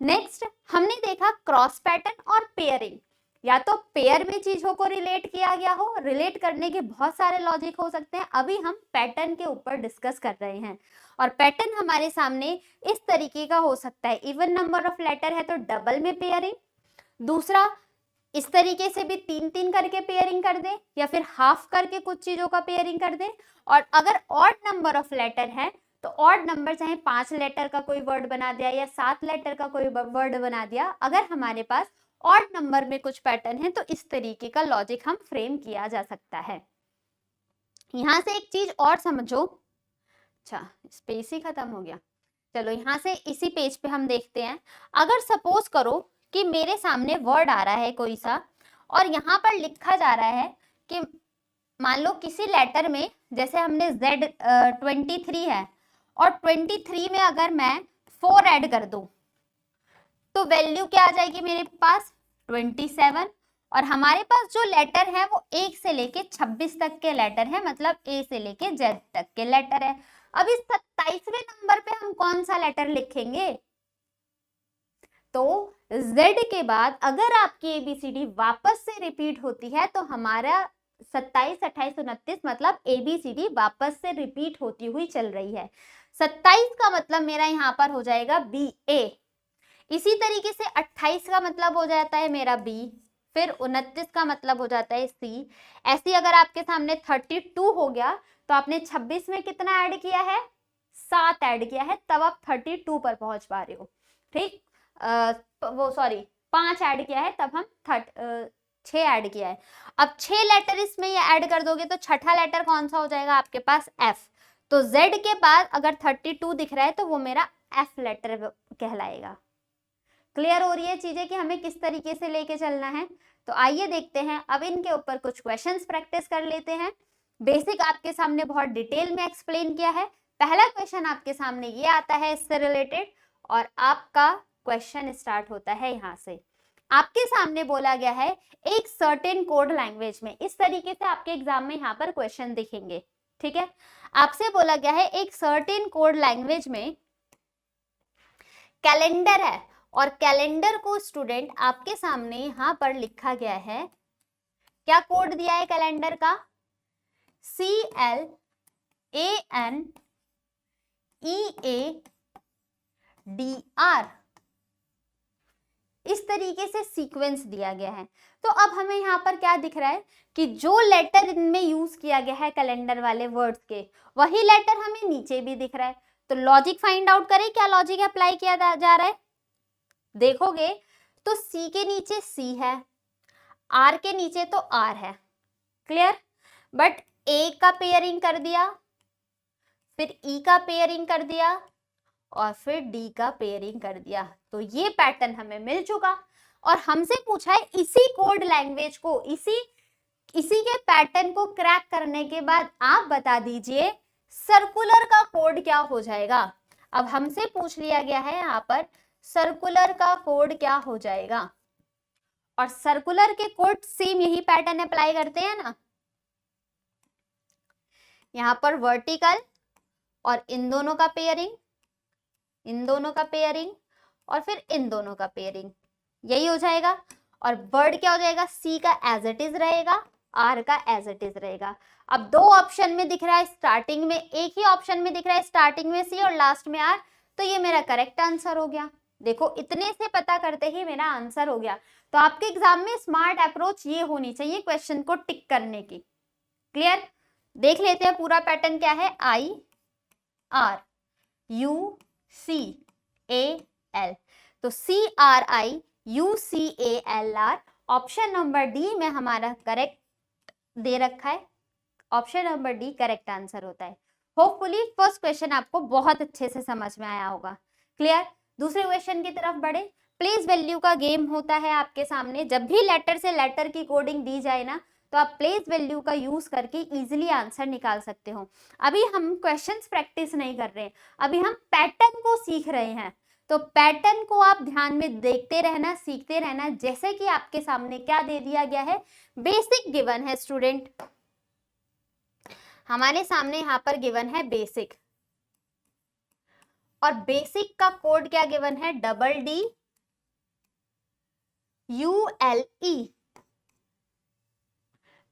नेक्स्ट हमने देखा क्रॉस पैटर्न और पेयरिंग। या तो पेयर में चीजों को रिलेट किया गया हो, रिलेट करने के बहुत सारे लॉजिक हो सकते हैं, अभी हम पैटर्न के ऊपर डिस्कस कर रहे हैं। और पैटर्न हमारे सामने इस तरीके का हो सकता है, इवन नंबर ऑफ लेटर है तो डबल में पेयरिंग, दूसरा इस तरीके से भी 3-3 करके पेयरिंग कर दे, या फिर हाफ करके कुछ चीजों का पेयरिंग कर दे। और अगर ऑड नंबर ऑफ लेटर है तो ऑड नंबर चाहे 5 लेटर का कोई वर्ड बना दिया या 7 लेटर का कोई वर्ड बना दिया, अगर हमारे पास ऑड नंबर में कुछ पैटर्न है तो इस तरीके का लॉजिक हम फ्रेम किया जा सकता है। यहां से एक चीज और समझो, अच्छा स्पेस ही खत्म हो गया, चलो यहाँ से इसी पेज पे हम देखते हैं। अगर सपोज करो कि मेरे सामने वर्ड आ रहा है कोई सा, और यहाँ पर लिखा जा रहा है कि मान लो किसी लेटर में, जैसे हमने Z23 है, और 23 में अगर मैं 4 ऐड कर दूं तो वैल्यू क्या आ जाएगी मेरे पास, 27। और हमारे पास जो लेटर है वो 1 से लेके 26 तक के लेटर है, मतलब A से लेके Z तक के लेटर है। अब इस 27वें नंबर पे हम कौन सा लेटर लिखेंगे, तो Z के बाद अगर आपकी ABCD वापस से रिपीट होती है तो हमारा 27, 28, 29 मतलब ABCD वापस से रिपीट होती हुई चल रही है। 27 का मतलब मेरा यहाँ पर हो जाएगा BA, इसी तरीके से 28 का मतलब हो जाता है मेरा B, फिर 29 का मतलब हो जाता है C। ऐसे अगर आपके सामने 32 हो गया तो आपने 26 में कितना ऐड किया है, 7 ऐड किया है, तब आप 32 पर पहुंच पा रहे हो। ठीक, 5 ऐड किया है, तब हम 6 ऐड किया है। अब 6 लेटर इसमें ये ऐड कर दोगे तो छठा लेटर कौन सा हो जाएगा आपके पास, F। तो Z के बाद अगर 32 दिख रहा है तो वो मेरा F लेटर कहलाएगा। क्लियर हो रही है चीजें कि हमें किस तरीके से लेके चलना है। तो आइए देखते हैं, अब इनके ऊपर कुछ क्वेश्चंस प्रैक्टिस कर लेते हैं। बेसिक आपके सामने बहुत डिटेल में एक्सप्लेन किया है। पहला क्वेश्चन आपके सामने ये आता है इससे रिलेटेड, और आपका क्वेश्चन स्टार्ट होता है यहाँ से। आपके सामने बोला गया है एक सर्टेन कोड लैंग्वेज में, इस तरीके से आपके एग्जाम में यहाँ पर क्वेश्चन दिखेंगे। ठीक है, आपसे बोला गया है एक सर्टेन कोड लैंग्वेज में कैलेंडर है, और कैलेंडर को स्टूडेंट आपके सामने यहाँ पर लिखा गया है, क्या कोड दिया है कैलेंडर का, CLANEADR, इस तरीके से सीक्वेंस दिया गया है। तो अब हमें यहाँ पर क्या दिख रहा है कि जो लेटर इनमें यूज किया गया है कैलेंडर वाले वर्ड्स के, वही लेटर हमें नीचे भी दिख रहा है। तो लॉजिक फाइंड आउट करें, क्या लॉजिक अप्लाई किया जा रहा है। देखोगे तो C के नीचे C है, R के नीचे तो R है, क्लियर। बट A का पेयरिंग कर दिया, फिर E का पेयरिंग कर दिया, और फिर D का पेयरिंग कर दिया। तो ये पैटर्न हमें मिल चुका, और हमसे पूछा है इसी कोड लैंग्वेज को, इसी इसी के पैटर्न को क्रैक करने के बाद आप बता दीजिए सर्कुलर का कोड क्या हो जाएगा। अब हमसे पूछ लिया गया है यहाँ पर सर्कुलर का कोड क्या हो जाएगा, और सर्कुलर के कोड सेम यही पैटर्न अप्लाई करते हैं ना, यहाँ पर वर्टिकल और इन दोनों का पेयरिंग, इन दोनों का पेयरिंग और फिर इन दोनों का पेयरिंग, यही हो जाएगा। और वर्ड क्या हो जाएगा, सी का एज इट इज रहेगा, आर का एज इट इज रहेगा। अब दो ऑप्शन में दिख रहा है स्टार्टिंग में, एक ही ऑप्शन में दिख रहा है स्टार्टिंग में सी और लास्ट में आर, तो ये मेरा करेक्ट आंसर हो गया। देखो इतने से पता करते ही मेरा आंसर हो गया। तो आपके एग्जाम में स्मार्ट अप्रोच ये होनी चाहिए क्वेश्चन को टिक करने की। क्लियर? देख लेते हैं पूरा पैटर्न क्या है। I R U C A L, तो C R I U C A L R, option number D में हमारा करेक्ट दे रखा है। Option number D correct answer होता है। होपफुली फर्स्ट क्वेश्चन आपको बहुत अच्छे से समझ में आया होगा। क्लियर? दूसरे क्वेश्चन की तरफ बढ़े। प्लेस वैल्यू का गेम होता है आपके सामने। जब भी लेटर से लेटर की कोडिंग दी जाए ना, तो आप प्लेस वैल्यू का यूज करके इजीली आंसर निकाल सकते हो। अभी हम क्वेश्चंस प्रैक्टिस नहीं कर रहे, अभी हम पैटर्न को सीख रहे हैं। तो पैटर्न को आप ध्यान में देखते रहना, सीखते रहना। जैसे कि आपके सामने क्या दे दिया गया है, बेसिक गिवन है स्टूडेंट, हमारे सामने यहाँ पर गिवन है बेसिक, और बेसिक का कोड क्या गिवन है, double D U L E.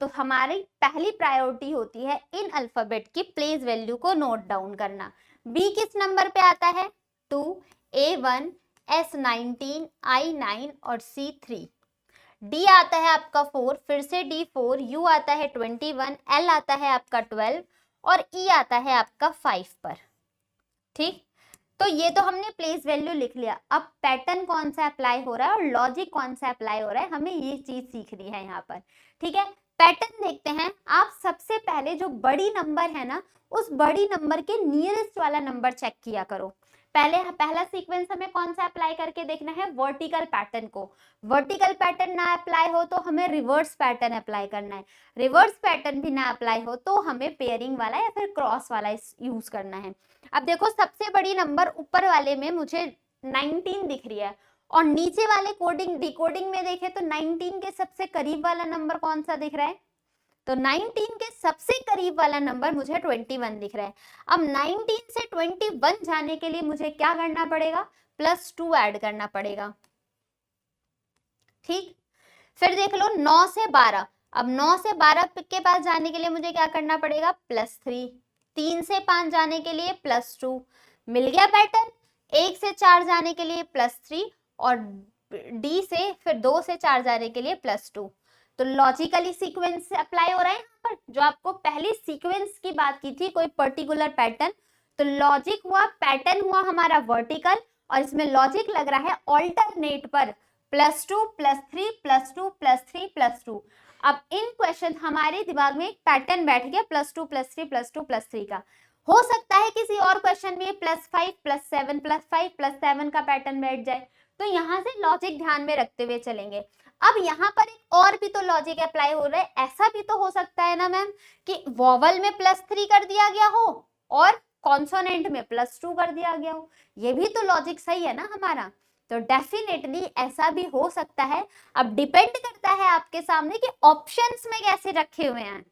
तो हमारी पहली प्रायोरिटी होती है इन अल्फाबेट की प्लेस वैल्यू को नोट डाउन करना। बी किस नंबर पे आता है, 2, A1, S19, I9 और C3। डी आता है आपका 4, फिर से D4, U आता है 21, L आता है आपका 12 और E आता है आपका 5 पर। ठीक, तो ये तो हमने प्लेस वैल्यू लिख लिया। अब पैटर्न कौन सा अप्लाई हो रहा है और लॉजिक कौन सा अप्लाई हो रहा है, हमें ये चीज सीखनी है यहाँ पर। ठीक है, पैटर्न देखते हैं। आप सबसे पहले जो बड़ी नंबर है ना, उस बड़ी नंबर के नियरेस्ट वाला नंबर चेक किया करो। पहला सीक्वेंस हमें कौन सा अप्लाई करके देखना है, वर्टिकल पैटर्न को। वर्टिकल पैटर्न ना अप्लाई हो तो हमें रिवर्स पैटर्न अप्लाई करना है। रिवर्स पैटर्न भी ना अप्लाई हो तो हमें पेयरिंग वाला या फिर क्रॉस वाला यूज करना है। अब देखो सबसे बड़ी नंबर ऊपर वाले में मुझे 19 दिख रही है, और नीचे वाले कोडिंग डिकोडिंग में देखें तो 19 के सबसे करीब वाला नंबर कौन सा दिख रहा है, तो 19 के सबसे करीब वाला नंबर मुझे 21 दिख रहा है। अब 19 से 21 जाने के लिए मुझे क्या करना पड़ेगा, +2 ऐड करना पड़ेगा। ठीक, फिर देख लो 9 से 12। अब 9 से 12 के पास जाने के लिए मुझे क्या करना पड़ेगा, +3। 3 से 5 जाने के लिए +2। मिल गया पैटर्न। 1 से 4 जाने के लिए +3 और डी से फिर 2 से 4 जाने के लिए +2। तो लॉजिकली सीक्वेंस से अप्लाई हो रहा है यहाँ पर। जो आपको पहले सीक्वेंस की बात की थी, कोई पर्टिकुलर पैटर्न, तो लॉजिक हुआ, पैटर्न हुआ हमारा वर्टिकल, और इसमें लॉजिक लग रहा है ऑल्टरनेट पर +2 +3 +2 +3 +2। अब इन क्वेश्चन हमारे दिमाग में एक पैटर्न बैठ गया +2 +3 +2 +3 का। हो सकता है किसी और क्वेश्चन में +5 +7 +5 +7 का पैटर्न बैठ जाए। तो यहाँ से लॉजिक ध्यान में रखते हुए चलेंगे। अब यहाँ पर एक और भी तो लॉजिक अप्लाई हो रहा है। ऐसा भी तो हो सकता है ना मैम कि वॉवल में +3 कर दिया गया हो और कॉन्सोनेंट में +2 कर दिया गया हो। ये भी तो लॉजिक सही है ना हमारा। तो डेफिनेटली ऐसा भी हो सकता है। अब डिपेंड करता है आपके सामने कि ऑप्शंस में कैसे रखे हुए हैं।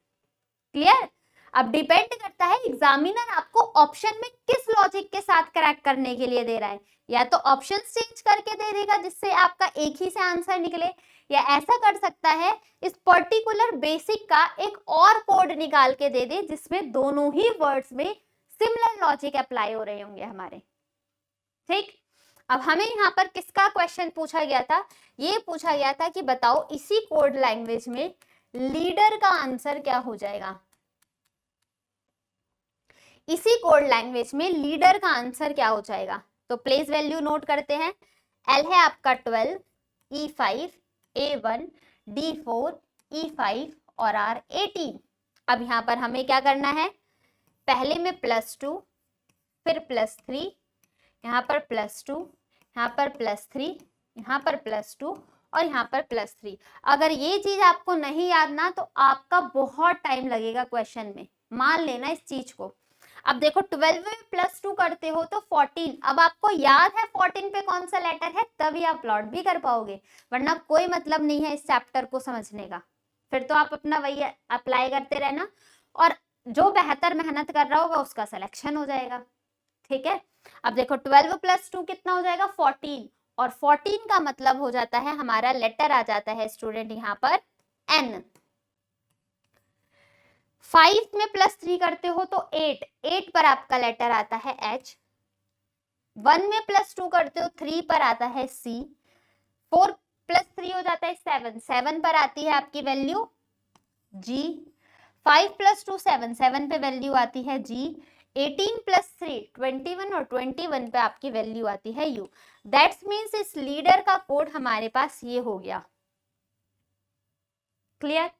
क्लियर? अब डिपेंड करता है एग्जामिनर आपको ऑप्शन में किस लॉजिक के साथ क्रैक करने के लिए दे रहा है। या तो ऑप्शन चेंज करके दे देगा जिससे आपका एक ही से आंसर निकले, या ऐसा कर सकता है इस पर्टिकुलर बेसिक का एक और कोड निकाल के दे दे जिसमें दोनों ही वर्ड्स में सिमिलर लॉजिक अप्लाई हो रहे होंगे हमारे। ठीक, अब हमें यहाँ पर किसका क्वेश्चन पूछा गया था, ये पूछा गया था कि बताओ इसी कोड लैंग्वेज में लीडर का आंसर क्या हो जाएगा। इसी कोड लैंग्वेज में लीडर का आंसर क्या हो जाएगा। तो प्लेस वैल्यू नोट करते हैं। एल है आपका 12, E5, A1, D4, E5 और R 18। अब यहाँ पर हमें क्या करना है, पहले में +2, फिर +3, यहाँ पर +2, यहाँ पर +3, यहाँ पर +2 और यहाँ पर +3। अगर ये चीज आपको नहीं याद ना तो आपका बहुत टाइम लगेगा क्वेश्चन में, मान लेना इस चीज को। अब देखो 12 में +2 करते हो तो 14, अब आपको याद है 14 पे कौन सा लेटर है, तभी आप प्लॉट भी कर पाओगे, वरना कोई मतलब नहीं है इस चैप्टर को समझने का। फिर तो आप अपना वही अप्लाई करते रहना, और जो बेहतर मेहनत कर रहा होगा उसका सिलेक्शन हो जाएगा। ठीक है, अब देखो 12 + 2 कितना हो जाएगा 14, और 14 का मतलब हो जाता है हमारा लेटर आ जाता है स्टूडेंट यहाँ पर N। 5 में +3 करते हो तो 8, 8 पर आपका लेटर आता है H। 1 में +2 करते हो 3 पर आता है C। 4 + 3 हो जाता है 7, 7 पर आती है आपकी वैल्यू G। 5 + 2 7, 7 पे वैल्यू आती है G। 18 + 3 21, और 21 पे आपकी वैल्यू आती है U। दैट्स मीन्स इस लीडर का कोड हमारे पास ये हो गया। क्लियर?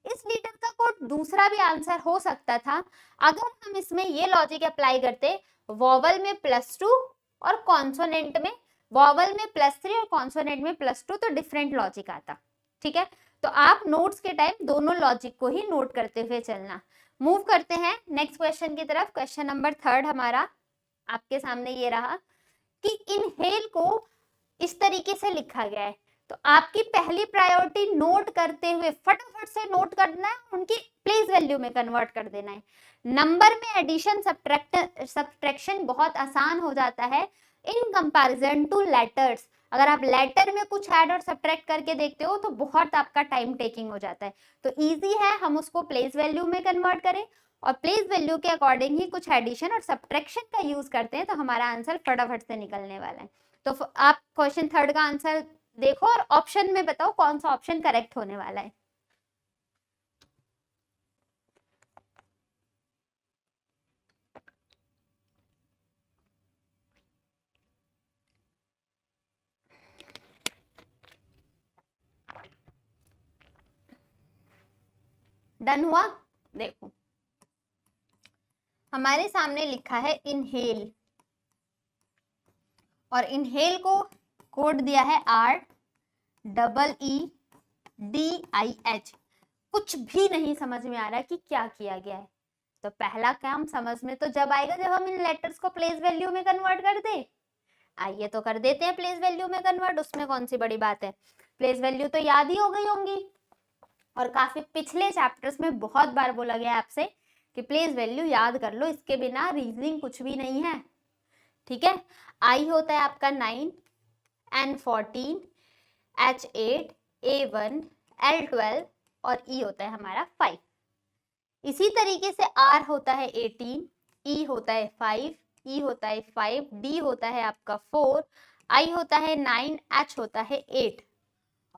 इस लीडर का कोड दूसरा भी आंसर हो सकता था अगर हम इसमें ये लॉजिक अप्लाई करते, वॉवल में +2 और कॉन्सोनेंट में, वॉवल में +3 और कॉन्सोनेंट में +2, तो डिफरेंट लॉजिक आता। ठीक है, तो आप नोट्स के टाइम दोनों लॉजिक को ही नोट करते हुए चलना। मूव करते हैं नेक्स्ट क्वेश्चन की तरफ। क्वेश्चन नंबर 3 हमारा आपके सामने ये रहा कि इनहेल को इस तरीके से लिखा गया है, तो आपकी पहली प्रायोरिटी नोट करते हुए फटाफट से नोट करना है, उनकी प्लेस वैल्यू में कन्वर्ट कर देना है। नंबर में एडिशन सब्ट्रैक्शन बहुत आसान हो जाता है इन कंपैरिजन टू लेटर्स। अगर आप लेटर में कुछ ऐड और सब्ट्रैक्ट करके देखते हो तो बहुत आपका टाइम टेकिंग हो जाता है, तो इजी है हम उसको प्लेस वैल्यू में कन्वर्ट करें, और प्लेस वैल्यू के अकॉर्डिंग ही कुछ एडिशन और सब्ट्रैक्शन का यूज करते हैं, तो हमारा आंसर फटाफट से निकलने वाला है। तो आप क्वेश्चन 3 का आंसर देखो और ऑप्शन में बताओ कौन सा ऑप्शन करेक्ट होने वाला है। डन हुआ? देखो हमारे सामने लिखा है इनहेल, और इनहेल को कोड दिया है REEDIH। कुछ भी नहीं समझ में आ रहा कि क्या किया गया है, तो पहला काम समझ में तो जब आएगा जब हम इन लेटर्स को प्लेस वैल्यू में कन्वर्ट कर दे। आइए तो कर देते हैं प्लेस वैल्यू में कन्वर्ट, उसमें कौन सी बड़ी बात है। प्लेस वैल्यू तो याद ही हो गई होंगी, और काफी पिछले चैप्टर्स में बहुत बार बोला गया आपसे कि प्लेस वैल्यू याद कर लो, इसके बिना रीजनिंग कुछ भी नहीं है। ठीक है, I होता है आपका 9, N 14, H 8, A 1, L 12, और E होता है हमारा 5। इसी तरीके से R होता है 18, E होता है 5, E होता है 5, D होता है आपका 4, I होता है 9, H होता है 8।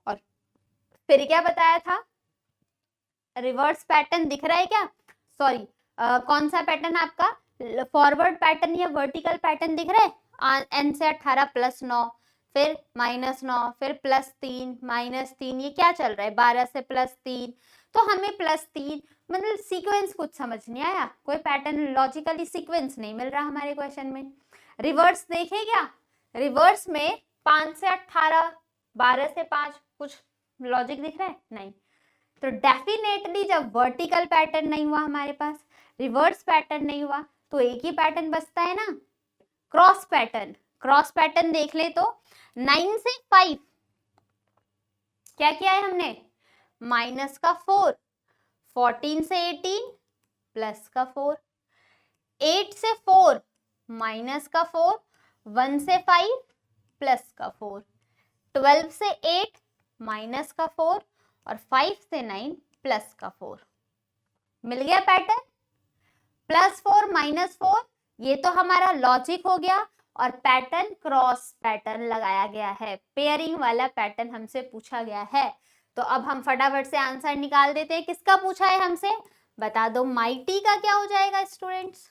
और फिर क्या बताया था, रिवर्स पैटर्न दिख रहा है क्या? सॉरी, कौन सा पैटर्न आपका, फॉरवर्ड पैटर्न या वर्टिकल पैटर्न दिख रहा है? N से 18 +9, फिर -9, फिर +3, -3, ये क्या चल रहा है 12 से +3, तो हमें +3 मतलब सीक्वेंस कुछ समझ नहीं आया, कोई पैटर्न लॉजिकली सीक्वेंस नहीं मिल रहा हमारे क्वेश्चन में। रिवर्स देखे क्या? रिवर्स में 5 से 18, 12 से 5, कुछ लॉजिक दिख रहा है? नहीं। तो डेफिनेटली जब वर्टिकल पैटर्न नहीं हुआ हमारे पास, रिवर्स पैटर्न नहीं हुआ, तो एक ही पैटर्न बचता है ना, क्रॉस पैटर्न। क्रॉस पैटर्न देख ले तो 9 से 5 क्या किया है हमने, -4, 14 से 18 +4, 8 से 4 -4, 1 से 5 +4, 12 से 8 -4, और 5 से 9 +4। मिल गया पैटर्न, +4 -4, ये तो हमारा लॉजिक हो गया, और पैटर्न क्रॉस पैटर्न लगाया गया है, पेयरिंग वाला पैटर्न हमसे पूछा गया है। तो अब हम फटाफट से आंसर निकाल देते हैं। किसका पूछा है हमसे, बता दो। माइटी का क्या हो जाएगा स्टूडेंट्स?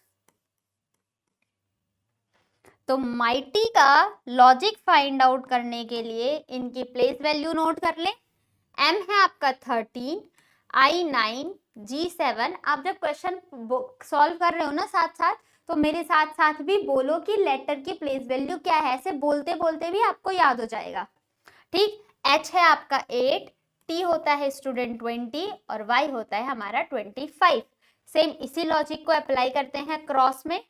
तो माइटी का लॉजिक फाइंड आउट करने के लिए इनकी प्लेस वैल्यू नोट कर ले। M है आपका 13, I 9, G 7। आप जब क्वेश्चन सॉल्व कर रहे हो ना साथ साथ, तो मेरे साथ साथ भी बोलो कि लेटर की प्लेस वैल्यू क्या है, ऐसे बोलते बोलते भी आपको याद हो जाएगा। ठीक, h है आपका 8, t होता है स्टूडेंट 20 और y होता है हमारा 25। सेम इसी लॉजिक को अप्लाई करते हैं क्रॉस में।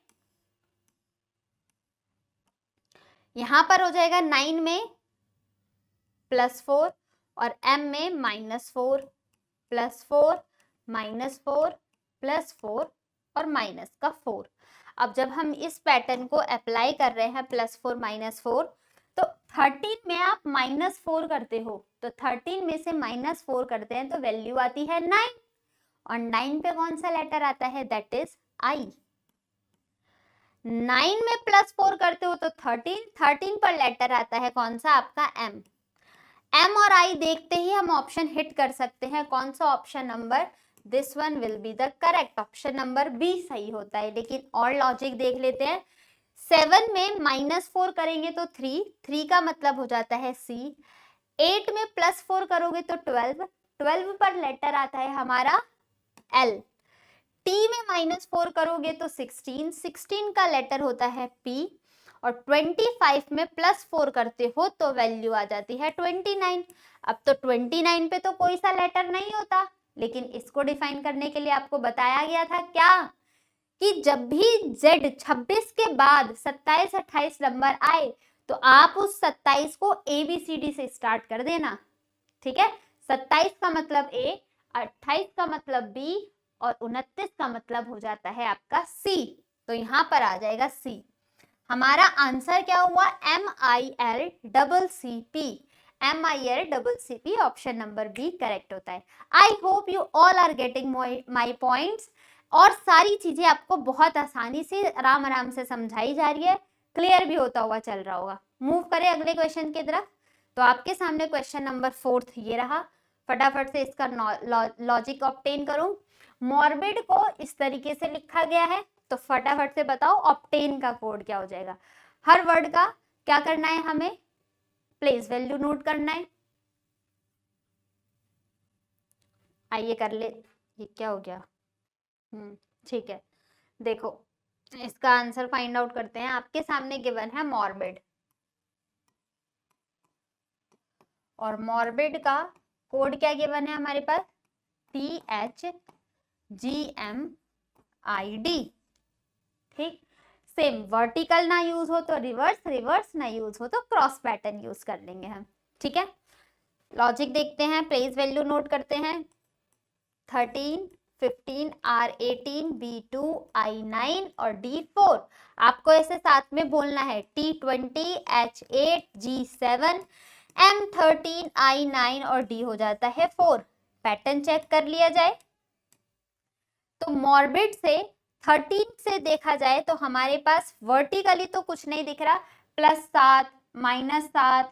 यहां पर हो जाएगा 9 में +4 और m में -4 +4 -4 +4 और माइनस का 4। अब जब हम इस पैटर्न को अप्लाई कर रहे हैं +4 -4, तो 13 में आप -4 करते हो, तो 13 में से -4 करते हैं तो वैल्यू आती है 9 और 9 पे कौन सा लेटर आता है, दैट इज आई। 9 में +4 करते हो तो 13 पर लेटर आता है कौन सा, आपका m। m और i देखते ही हम ऑप्शन हिट कर सकते हैं, कौन सा option number, this one will be the correct, option number B सही होता है। लेकिन और लॉजिक देख लेते हैं। 7 में -4 करेंगे तो 3 का मतलब हो जाता है c। 8 में +4 करोगे तो 12 पर लेटर आता है हमारा l। t में -4 करोगे तो 16 का लेटर होता है p और 25 में +4 करते हो तो वैल्यू आ जाती है 29। अब तो 29 पे तो कोई सा लेटर नहीं होता, लेकिन इसको डिफाइन करने के लिए आपको बताया गया था क्या, कि जब भी z 26 के बाद 27 28 नंबर आए तो आप उस 27 को ABCD से स्टार्ट कर देना, ठीक है। 27 का मतलब A, 28 का मतलब B और 29 का मतलब हो जाता है आपका C। तो यहाँ पर आ जाएगा C। हमारा आंसर क्या हुआ, MILCCP option number B correct होता है। I hope you all are getting my points. और सारी चीजें आपको बहुत आसानी से आराम से समझाई जा रही है, क्लियर भी होता हुआ चल रहा होगा। मूव करें अगले क्वेश्चन की तरफ। तो आपके सामने क्वेश्चन नंबर 4 ये रहा, फटाफट से इसका लॉजिक ऑब्टेन करूं। मॉर्बिड को इस तरीके से लिखा गया है, तो फटाफट से बताओ ऑब्टेन का कोड क्या हो जाएगा। हर वर्ड का क्या करना है, हमें प्लेस वैल्यू नोट करना है। आइए कर ले, ये क्या हो गया, ठीक है। देखो इसका आंसर फाइंड आउट करते हैं। आपके सामने गिवन है मॉर्बिड, और मॉर्बिड का कोड क्या गिवन है हमारे पास, THGMID, ठीक। सेम वर्टिकल ना यूज हो तो रिवर्स, रिवर्स ना यूज हो तो क्रॉस पैटर्न यूज कर लेंगे हम, ठीक है। लॉजिक देखते हैं, प्लेस वैल्यू नोट करते हैं। 13, 15, R18, B2, I9 और D4। आपको ऐसे साथ में बोलना है, T20, H8, G7, M13, I9 और D हो जाता है 4। पैटर्न चेक कर लिया जाए तो मॉर्बिड से 13 से देखा जाए तो हमारे पास वर्टिकली तो कुछ नहीं दिख रहा, +7, -7,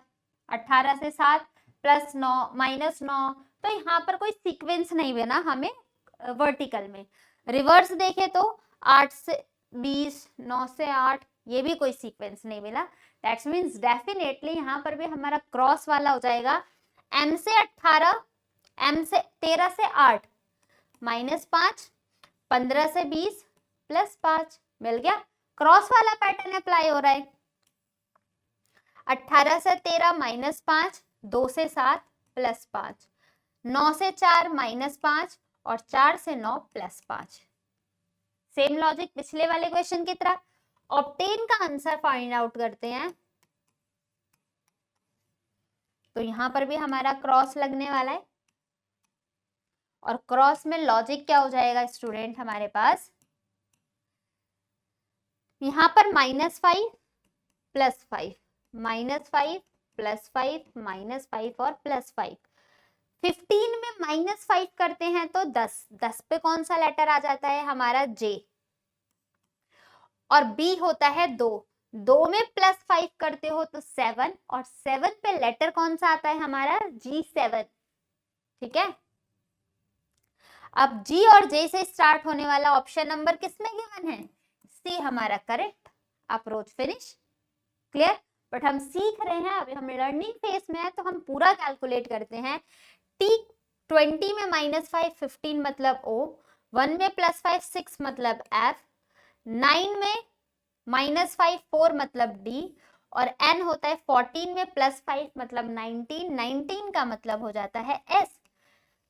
18 से 7, +9, -9, तो यहाँ पर कोई सीक्वेंस नहीं बना हमें वर्टिकल में। रिवर्स देखे तो 8 से 20, 9 से 8, ये भी कोई सीक्वेंस नहीं मिला। दैट्स मीन्स डेफिनेटली यहाँ पर भी हमारा क्रॉस वाला हो जाएगा। M से 18, M से 13 से 8, -5, 15 से 20, +5, मिल गया। क्रॉस वाला पैटर्न अप्लाई हो रहा है। 18 से 13 -5, 2 से 7 +5, 9 से 4 -5 और 4 से 9 +5। सेम लॉजिक पिछले वाले क्वेश्चन की तरह। ऑब्टेन का आंसर फाइंड आउट करते हैं, तो यहां पर भी हमारा क्रॉस लगने वाला है, और क्रॉस में लॉजिक क्या हो जाएगा स्टूडेंट हमारे पास, यहां पर -5 +5, -5 +5 -5 और +5। 15 में -5 करते हैं तो 10 पे कौन सा लेटर आ जाता है हमारा, J, और B होता है 2 में +5 करते हो तो 7, और 7 पे लेटर कौन सा आता है हमारा, G7, ठीक है। अब G और J से स्टार्ट होने वाला ऑप्शन नंबर किसमें गिवन है, C हमारा correct. Approach finish, clear. But हम सीख रहे हैं, अभी हम लर्निंग फेज में है, तो हम पूरा कैलकुलेट करते हैं। T20 में -5 15 मतलब O, 1 में +5 6 मतलब F, 9 में -5 4 मतलब D, और n होता है 14 में +5 मतलब 19, 19 का मतलब हो जाता है s।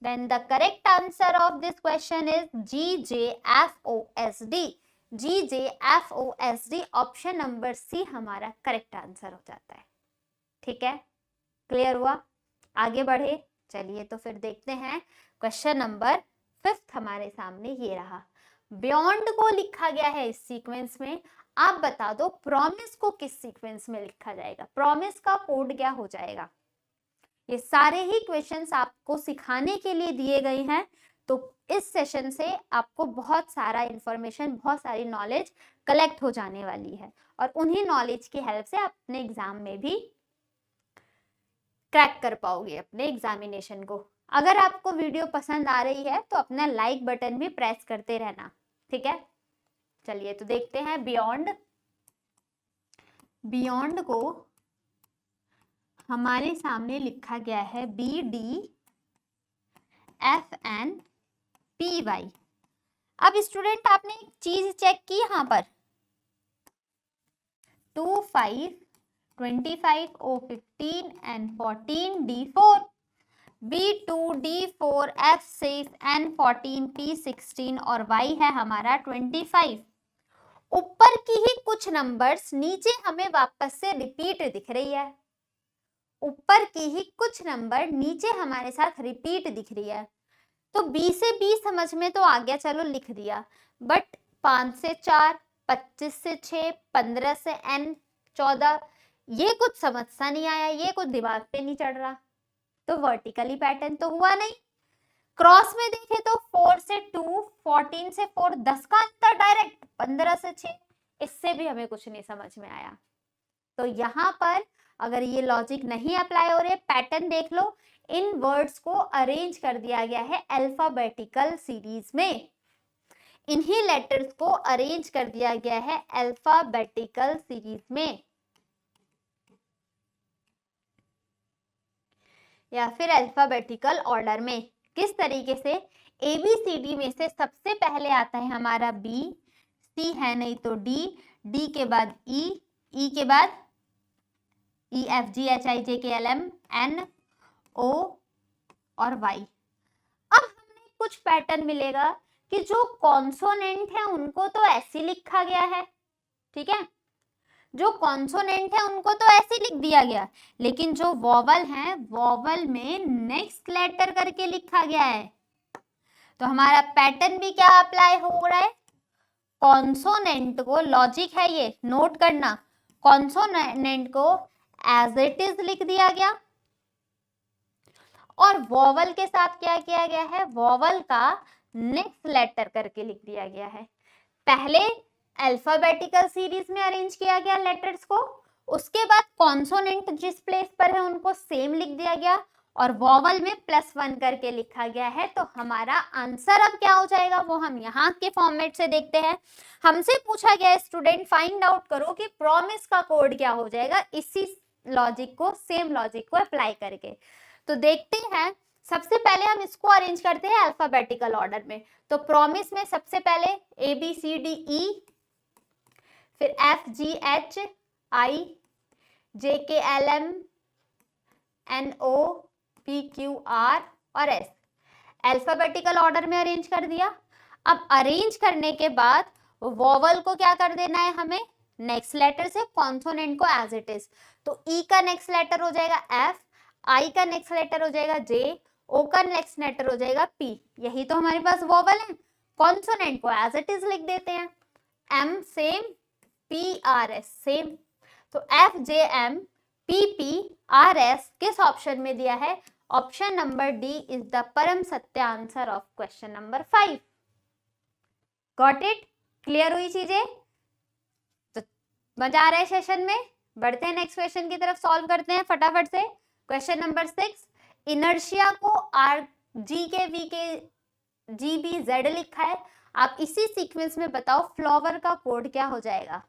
Then the correct answer of this question is GJFOSD। GJFOSD option number C हमारा करेक्ट आंसर हो जाता है। ठीक है, क्लियर हुआ? आगे बढ़े, चलिए तो फिर देखते हैं क्वेश्चन नंबर 5 हमारे सामने ये रहा। बियॉन्ड को लिखा गया है इस सीक्वेंस में, आप बता दो प्रॉमिस को किस सीक्वेंस में लिखा जाएगा, प्रॉमिस का कोड क्या हो जाएगा। ये सारे ही क्वेश्चंस आपको सिखाने के लिए दिए गए हैं, तो इस सेशन से आपको बहुत सारा इंफॉर्मेशन, बहुत सारी नॉलेज कलेक्ट हो जाने वाली है और उन्हीं नॉलेज की हेल्प से आप अपने एग्जाम में भी क्रैक कर पाओगे अपने एग्जामिनेशन को। अगर आपको वीडियो पसंद आ रही है तो अपना लाइक बटन भी प्रेस करते रहना, ठीक है। चलिए तो देखते हैं बियॉन्ड। बियॉन्ड को हमारे सामने लिखा गया है BDFNPY। अब स्टूडेंट आपने एक चीज चेक की यहाँ पर 2, 5, 25, O15 and 14 D4, B2, D4, F6, N14, P16 और Y है हमारा 25। ऊपर की ही कुछ नंबर्स नीचे हमें वापस से रिपीट दिख रही है, ऊपर की ही कुछ नंबर नीचे हमारे साथ रिपीट दिख रही है। तो B से B समझ में तो आ गया, चलो लिख दिया, बट 5 से 4, 25 से 6, 15 से N, 14 ये कुछ समझ सा नहीं आया, ये कुछ दिमाग पे नहीं चढ़ रहा, तो वर्टिकली पैटर्न तो हुआ नहीं। क्रॉस में देखे तो 4 से 2, 14 से 4, 10 का अंतर डायरेक्ट, 15 से 6, इससे भी हमें कुछ नहीं समझ में आया। तो यहाँ पर अगर ये लॉजिक नहीं अप्लाई हो रहे, पैटर्न देख लो, इन वर्ड्स को अरेंज कर दिया गया है अल्फाबेटिकल सीरीज में, इन्हीं लेटर्स को अरेंज कर दिया गया है अल्फाबेटिकल सीरीज में या फिर अल्फाबेटिकल ऑर्डर में। किस तरीके से? ABCD में से सबसे पहले आता है हमारा B, C है नहीं तो D, D के बाद E, E के बाद EFGHIJKLM N O और Y। अब हमें कुछ पैटर्न मिलेगा कि जो कॉन्सोनेंट है उनको तो ऐसे लिखा गया है, ठीक है, जो कॉन्सोनेंट है उनको तो ऐसे लिख दिया गया, लेकिन जो वॉवल है वॉवल में नेक्स्ट लेटर करके लिखा गया है। तो हमारा पैटर्न भी क्या अप्लाई हो रहा है, कॉन्सोनेंट को, लॉजिक है ये, नोट करना, कॉन्सोनेंट को एज इट इज लिख दिया गया और वॉवल के साथ क्या किया गया है, वॉवल का नेक्स्ट लेटर करके लिख दिया गया है। पहले अल्फाबेटिकल सीरीज में अरेंज किया गया लेटर्स को, उसके बाद कॉन्सोनेंट जिस प्लेस पर है उनको सेम लिख दिया गया और वॉवल में +1 करके लिखा गया है। तो हमारा आंसर अब क्या हो जाएगा वो हम यहाँ के फॉर्मेट से देखते हैं। हमसे पूछा गया स्टूडेंट फाइंड आउट करो कि प्रॉमिस का कोड क्या हो जाएगा, इसी लॉजिक को, सेम लॉजिक को अप्लाई करके। तो देखते हैं, सबसे पहले हम इसको अरेंज करते हैं अल्फाबेटिकल ऑर्डर में। तो प्रॉमिस में सबसे पहले ABCDE, फिर FGHIJKLM NO PQR और S, अल्फाबेटिकल ऑर्डर में अरेंज कर दिया। अब अरेंज करने के बाद वॉवल को क्या कर देना है हमें, नेक्स्ट लेटर से, कॉन्सोनेंट को एज इट इज। तो E का नेक्स्ट लेटर हो जाएगा F, I का नेक्स्ट लेटर हो जाएगा J, O का नेक्स्ट लेटर हो जाएगा P। यही तो हमारे पास वॉवल है, कॉन्सोनेंट को एज इट इज लिख देते हैं, M सेम, PRS सेम। तो FJM PPRS किस ऑप्शन में दिया है, option number D is the परम सत्य answer of question number 5। Got it? Clear हुई चीजें? तो मजा आ रहा है सेशन में? बढ़ते हैं नेक्स्ट क्वेश्चन की तरफ, सॉल्व करते हैं फटाफट से। क्वेश्चन नंबर 6, इनर्शिया को RGKVKGBZ लिखा है, आप इसी सीक्वेंस में बताओ फ्लावर का कोड क्या हो जाएगा।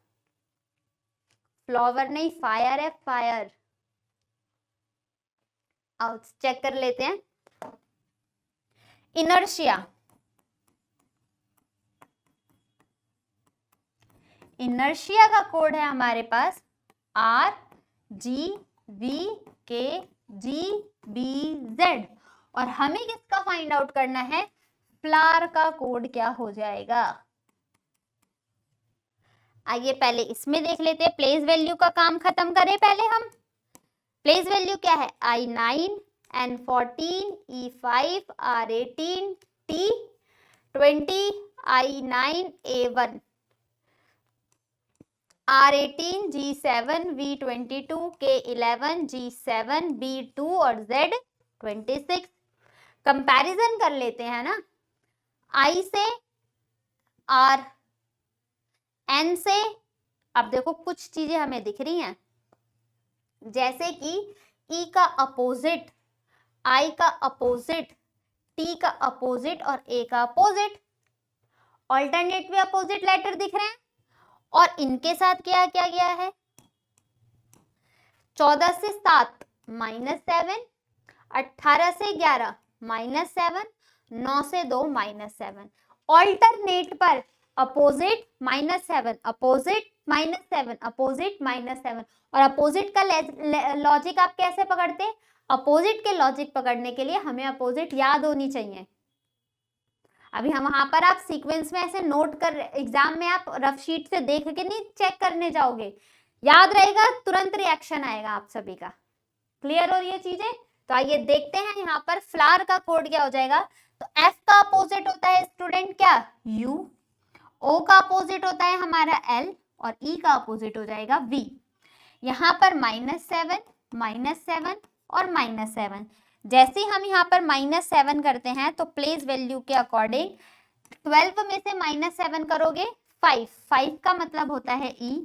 फ्लावर नहीं, फायर है, फायर। आओ चेक कर लेते हैं। इनर्शिया, इनर्शिया का कोड है हमारे पास R G V K G B Z। और हमें किसका फाइंड आउट करना है, फ्लावर का कोड क्या हो जाएगा। आइए पहले इसमें देख लेते हैं, प्लेस वैल्यू का काम खत्म करें पहले हम। प्लेस वैल्यू क्या है, I9 N14 E5 R18 T20 I9 A1 R18 G7 V22 K11 G7 B2 और Z26। कंपैरिजन कर लेते हैं ना, I से R N से। अब देखो कुछ चीजें हमें दिख रही हैं, जैसे कि E का अपोजिट, I का अपोजिट, T का अपोजिट और A का अपोजिट, ऑल्टरनेट में अपोजिट लेटर दिख रहे हैं। और इनके साथ क्या क्या गया है, 14 से 7 -7, 18 से 11 -7, 9 से 2 -7। ऑल्टरनेट पर अपोजिट -7, अपोजिट -7, अपोजिट -7। और अपोजिट का लॉजिक आप कैसे पकड़ते हैं, अपोजिट के लॉजिक पकड़ने के लिए हमें अपोजिट याद होनी चाहिए। अभी हम वहां पर आप सीक्वेंस में ऐसे नोट कर, एग्जाम में आप रफ शीट से देख के नहीं चेक करने जाओगे, याद रहेगा, तुरंत रिएक्शन आएगा आप सभी का। क्लियर हो रही है चीजें। तो आइए देखते हैं यहाँ पर फ्लावर का कोड क्या हो जाएगा। तो F का अपोजिट होता है स्टूडेंट क्या, U, O का अपोजिट होता है हमारा L और E का अपोजिट हो जाएगा V। यहाँ पर -7 -7 और -7। जैसे ही हम यहाँ पर -7 करते हैं तो प्लेस वैल्यू के अकॉर्डिंग 12 में से -7 करोगे 5, 5 का मतलब होता है E।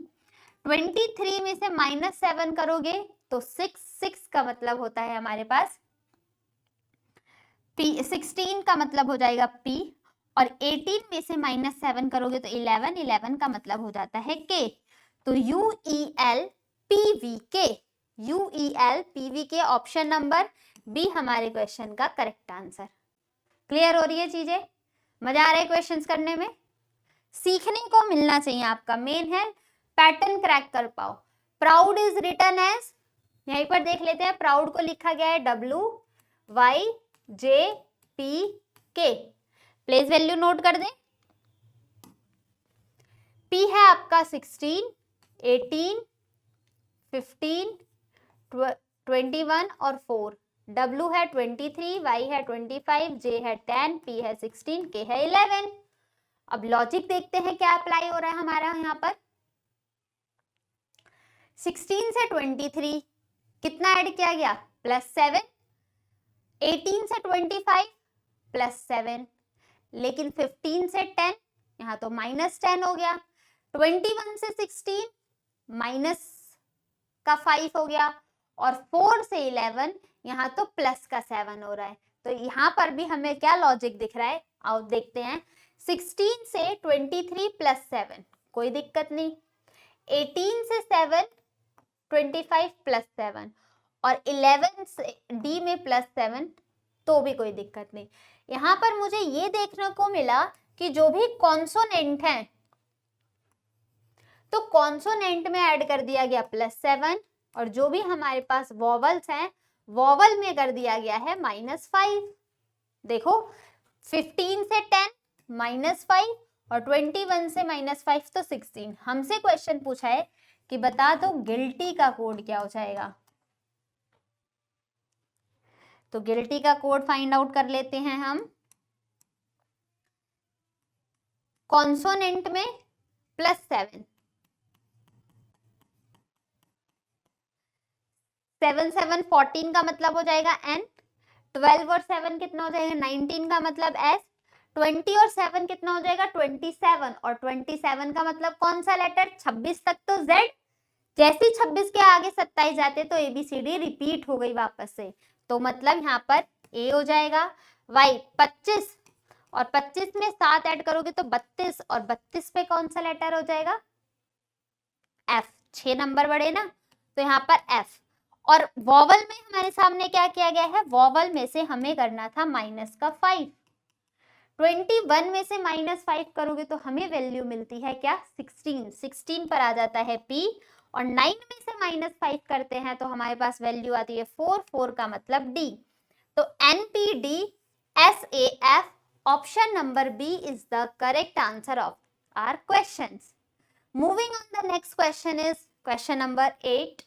23 में से -7 करोगे तो 6, 6 का मतलब होता है हमारे पास P, 16 का मतलब हो जाएगा P। और 18 में से -7 करोगे तो 11, 11 का मतलब हो जाता है K। तो UEL PVK, UEL PVK option number B हमारे क्वेश्चन का करेक्ट आंसर। क्लियर हो रही है चीजें, मजा आ रहा है क्वेश्चंस करने में, सीखने को मिलना चाहिए आपका, मेन है पैटर्न क्रैक कर पाओ। प्राउड इज रिटन एज, यहीं पर देख लेते हैं, प्राउड को लिखा गया है WYJPK। प्लेस वैल्यू नोट कर दें, P है आपका 16, 18, 15, 21 और 4, W है 23, Y है 25, J है 10, P है 16, K है 11। अब लॉजिक देखते हैं क्या अप्लाई हो रहा है हमारा यहाँ पर। 16 से 23 कितना ऐड किया गया, +7। 18 से 25 +7, लेकिन 15 से 10 यहाँ तो -10 हो गया। 21 से 16 माइनस का 5 हो गया और 4 से 11 यहाँ तो प्लस का 7 हो रहा है। तो यहाँ पर भी हमें क्या लॉजिक दिख रहा है, आओ देखते हैं। 16 से 23 +7 कोई दिक्कत नहीं, 18 से 7 25 +7 और 11 से D में +7 तो भी कोई दिक्कत नहीं। यहाँ पर मुझे ये देखने को मिला कि जो भी कॉन्सोनेंट है तो कॉन्सोनेंट में ऐड कर दिया गया +7 और जो भी हमारे पास वॉवल्स हैं वॉवल में कर दिया गया है -5। देखो 15 से 10 -5 और 21 से -5 तो 16। हमसे क्वेश्चन पूछा है कि बता दो गिल्टी का कोड क्या हो जाएगा। तो गिल्टी का कोड फाइंड आउट कर लेते हैं हम। कॉन्सोनेंट में +7, 7 7 14 का मतलब हो जाएगा N, 12 और 7 कितना हो जाएगा 19 का मतलब S, 20 और 7 कितना हो जाएगा 27 और 27 का मतलब कौन सा लेटर 26 तक तो Z। जैसे 26 के आगे 27 जाते तो ABCD रिपीट हो गई वापस से, तो मतलब यहाँ पर A हो जाएगा। Y 25 और 25 में 7 ऐड करोगे तो 32 और 32 पे कौन सा लेटर हो जाएगा F, 6 नंबर बढ़े ना, तो यहाँ पर F। और वॉवल में हमारे सामने क्या किया गया है, वॉवल में से हमें करना था -5। 21 में से -5 करोगे तो हमें वैल्यू मिलती है क्या 16, 16 पर आ जाता है P और 9 में से -5 करते हैं तो हमारे पास वैल्यू आती है 4, 4 का मतलब D। तो NPDSAF option number B is the correct answer of our questions. Moving on the next question is question number 8।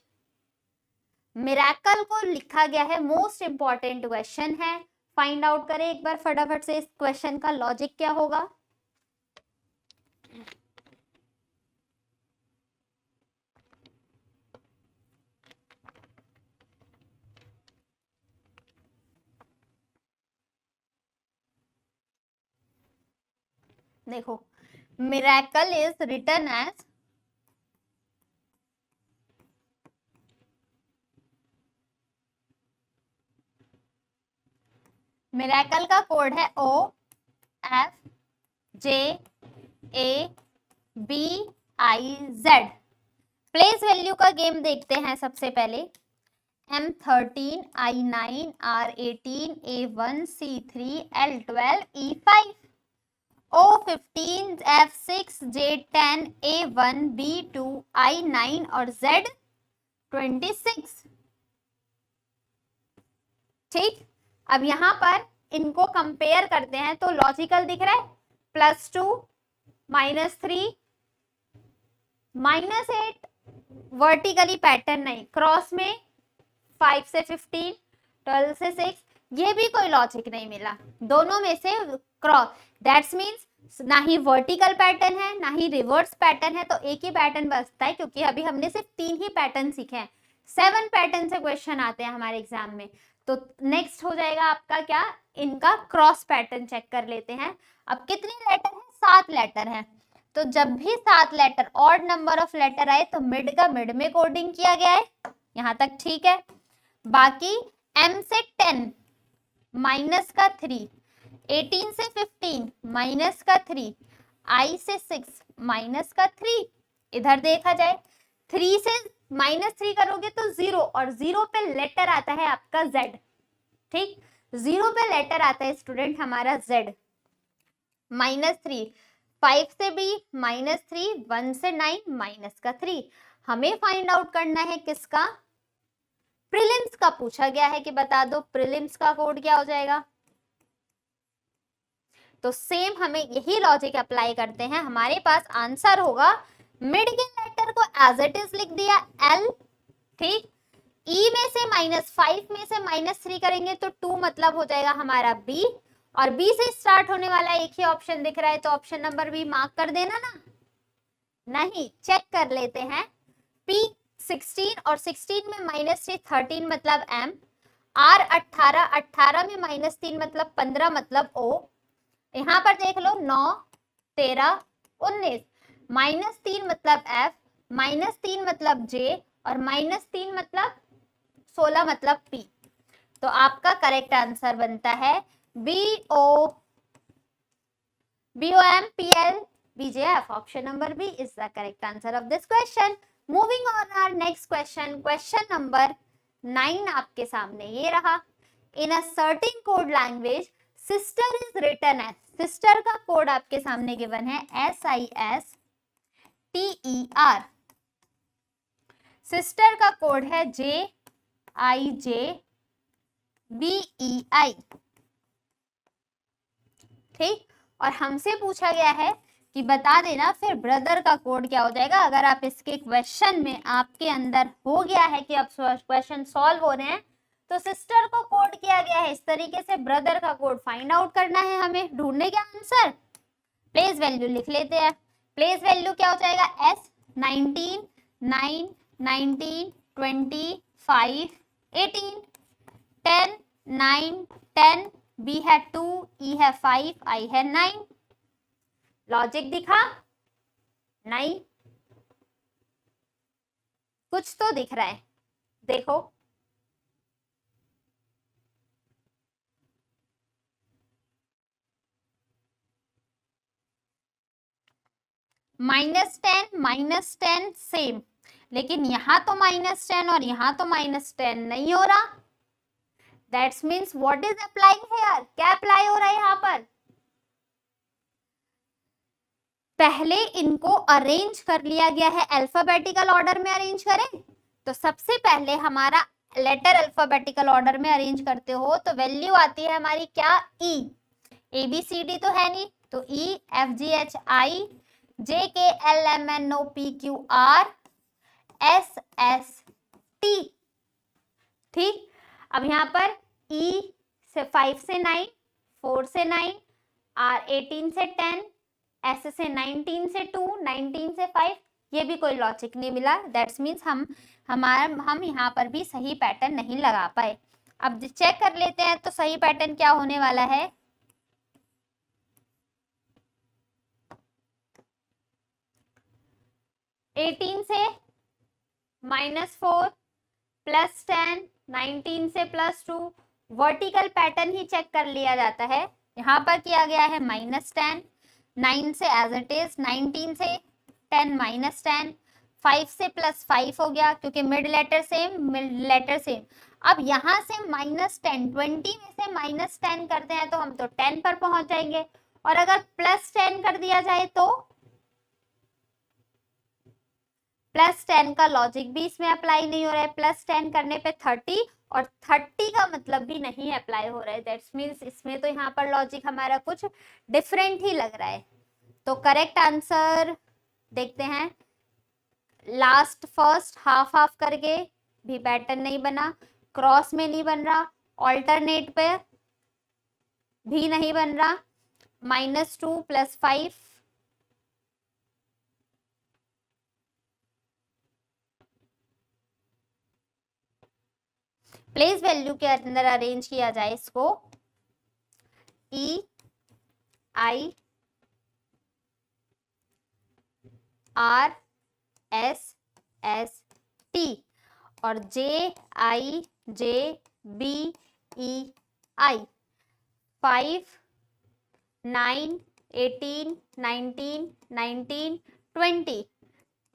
Miracle को लिखा गया है, मोस्ट इंपॉर्टेंट क्वेश्चन है। फाइंड आउट करें एक बार फटाफट से इस क्वेश्चन का लॉजिक क्या होगा। देखो, miracle is written as miracle का कोड है OFJABIZ। प्लेस वैल्यू का गेम देखते हैं सबसे पहले। M13 I9 R18 A1 C3 L12 E5 O15 F6 J10 A1 B2 I9 और Z26। ठीक, अब यहां पर इनको कंपेयर करते हैं तो लॉजिकल दिख रहा है। +2 -3 -8 वर्टिकली पैटर्न नहीं, क्रॉस में 5 से 15 12 से 6, ये भी कोई लॉजिक नहीं मिला। दोनों में से क्रॉस, दैट्स मीन्स ना ही वर्टिकल पैटर्न है ना ही रिवर्स पैटर्न है, तो एक ही पैटर्न बचता है क्योंकि अभी हमने सिर्फ 3 ही पैटर्न सीखे हैं। 7 पैटर्न से क्वेश्चन आते हैं हमारे एग्जाम में। तो नेक्स्ट हो जाएगा आपका क्या, इनका क्रॉस पैटर्न चेक कर लेते हैं। अब कितने लेटर है, 7 लेटर है। तो जब भी 7 letter odd number of letter आए तो मिड का मिड में कोडिंग किया गया है, यहां तक ठीक है। बाकी M से 10 माइनस का 3, 18 से 15 माइनस का 3, I से 6 माइनस का 3। इधर देखा जाए 3 से -3 करोगे तो 0, और 0 पे लेटर आता है आपका Z। ठीक, 0 पे लेटर आता है स्टूडेंट हमारा Z। -3, 5 से B -3, 1 से 9 माइनस का 3। हमें फाइंड आउट करना है किसका, प्रीलिम्स का पूछा गया है कि बता दो प्रीलिम्स का कोड क्या हो जाएगा। तो सेम हमें यही लॉजिक अप्लाई करते हैं। हमारे पास आंसर होगा, मिड के लेटर को एज इट इज लिख दिया L। ठीक, E में से -5 में से -3 करेंगे तो 2 मतलब हो जाएगा हमारा B, और B से स्टार्ट होने वाला एक ही ऑप्शन दिख रहा है तो ऑप्शन नंबर B मार्क कर देना ना। नहीं, चेक कर लेते हैं। P 16 और 16 में -3 13 मतलब M, R 18 18 में -3 मतलब 15 मतलब O। यहाँ पर देख लो 9 13 19, -3 मतलब F, -3 मतलब J और -3 मतलब 16 मतलब P। तो आपका करेक्ट आंसर बनता है BOMPLBJF। Option number B is the correct answer of this question. Moving on our next question, question number 9 आपके सामने ये रहा। In a certain code language sister is written as, sister का code आपके सामने given है SISTER। सिस्टर का code है JIJBEI। ठीक, और हमसे पूछा गया है कि बता देना फिर ब्रदर का कोड क्या हो जाएगा। अगर आप इसके क्वेश्चन में आपके अंदर हो गया है कि अब क्वेश्चन सॉल्व हो रहे हैं तो सिस्टर को कोड किया गया है इस तरीके से, ब्रदर का कोड फाइंड आउट करना है हमें, ढूंढने का आंसर। प्लेस वैल्यू लिख लेते हैं। प्लेस वैल्यू क्या हो जाएगा, S 19 9 19 20 5 18 10 9 10, B है 2, E है 5, I है 9। लॉजिक दिखा नहीं, कुछ तो दिख रहा है, देखो। -10 सेम, लेकिन यहां तो -10 और यहां तो -10 नहीं हो रहा। That's means what is applying here, क्या अप्लाई हो रहा है यहाँ पर, पहले इनको अरेंज कर लिया गया है, अल्फाबेटिकल ऑर्डर में अरेंज करें। तो सबसे पहले हमारा लेटर अल्फाबेटिकल ऑर्डर में अरेंज करते हो तो वैल्यू आती है हमारी क्या, ई। ए बी सी डी तो है नहीं, तो E F G H I J K L M N O P Q R S S T. ठीक, अब यहाँ पर ई से 5 से 9, 4 से 9, आर 18 से 10, एस से 19 से 2, 19 से 5, ये भी कोई लॉजिक नहीं मिला। दैट्स मीन्स हम यहाँ पर भी सही पैटर्न नहीं लगा पाए। अब चेक कर लेते हैं तो सही पैटर्न क्या होने वाला है। एटीन से -4 +10, 19 से +2, वर्टिकल पैटर्न ही चेक कर लिया जाता है। यहाँ पर किया गया है -10, 9 से एज इट इज, 19 से 10 -10, 5 से +5 हो गया क्योंकि मिड लेटर सेम। अब यहाँ से -10, 20 में से -10 करते हैं तो हम तो 10 पर पहुंच जाएंगे, और अगर +10 कर दिया जाए तो +10 का लॉजिक भी इसमें अप्लाई नहीं हो रहा है। +10 करने पे 30, और 30 का मतलब भी नहीं अप्लाई हो रहा है। दैट्स मीन्स इसमें तो यहाँ पर लॉजिक हमारा कुछ डिफरेंट ही लग रहा है। तो करेक्ट आंसर देखते हैं, लास्ट फर्स्ट हाफ हाफ करके भी पैटर्न नहीं बना, क्रॉस में नहीं बन रहा, ऑल्टरनेट पे भी नहीं बन रहा, -2 +5, प्लेस वैल्यू के अंदर अरेंज किया जाए इसको, E I R S S T और जे आई जे बी ई आई, 5, 9, 18, 19, 19, 20,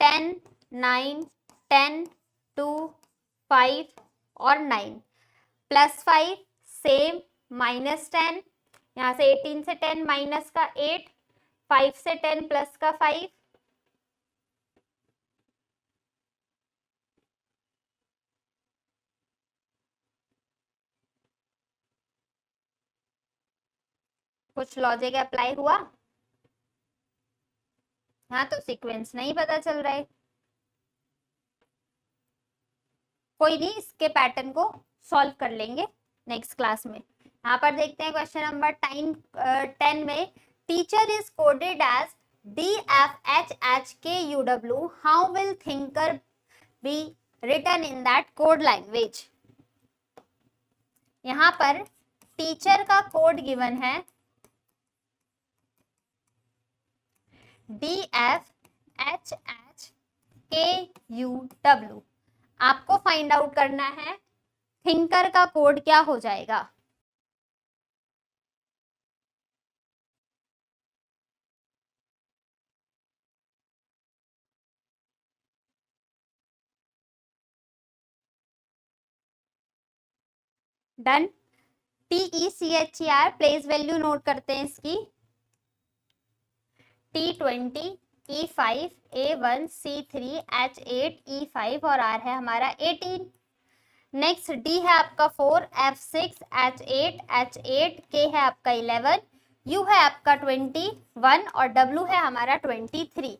10, 9, 10, 2, 5 और 9, +5 सेम, -10, यहाँ से 18 से 10 माइनस का 8, 5 से 10 प्लस का 5, कुछ लॉजिक अप्लाई हुआ। हाँ, तो सीक्वेंस नहीं पता चल रहा है, कोई नहीं, इसके पैटर्न को सॉल्व कर लेंगे नेक्स्ट क्लास में। यहाँ पर देखते हैं क्वेश्चन नंबर 10 में, teacher is coded as DFHHKUW, how will thinker be written in that code language. यहाँ पर टीचर का कोड गिवन है DFHHKUW, आपको फाइंड आउट करना है थिंकर का कोड क्या हो जाएगा। Done, TECHER, place value note करते हैं इसकी, T20, E5, A1, C3, H8, E5 और R है हमारा 18। नेक्स्ट D है आपका 4, F6, H8, H8, K है आपका 11, U है आपका 21 और W है हमारा 23।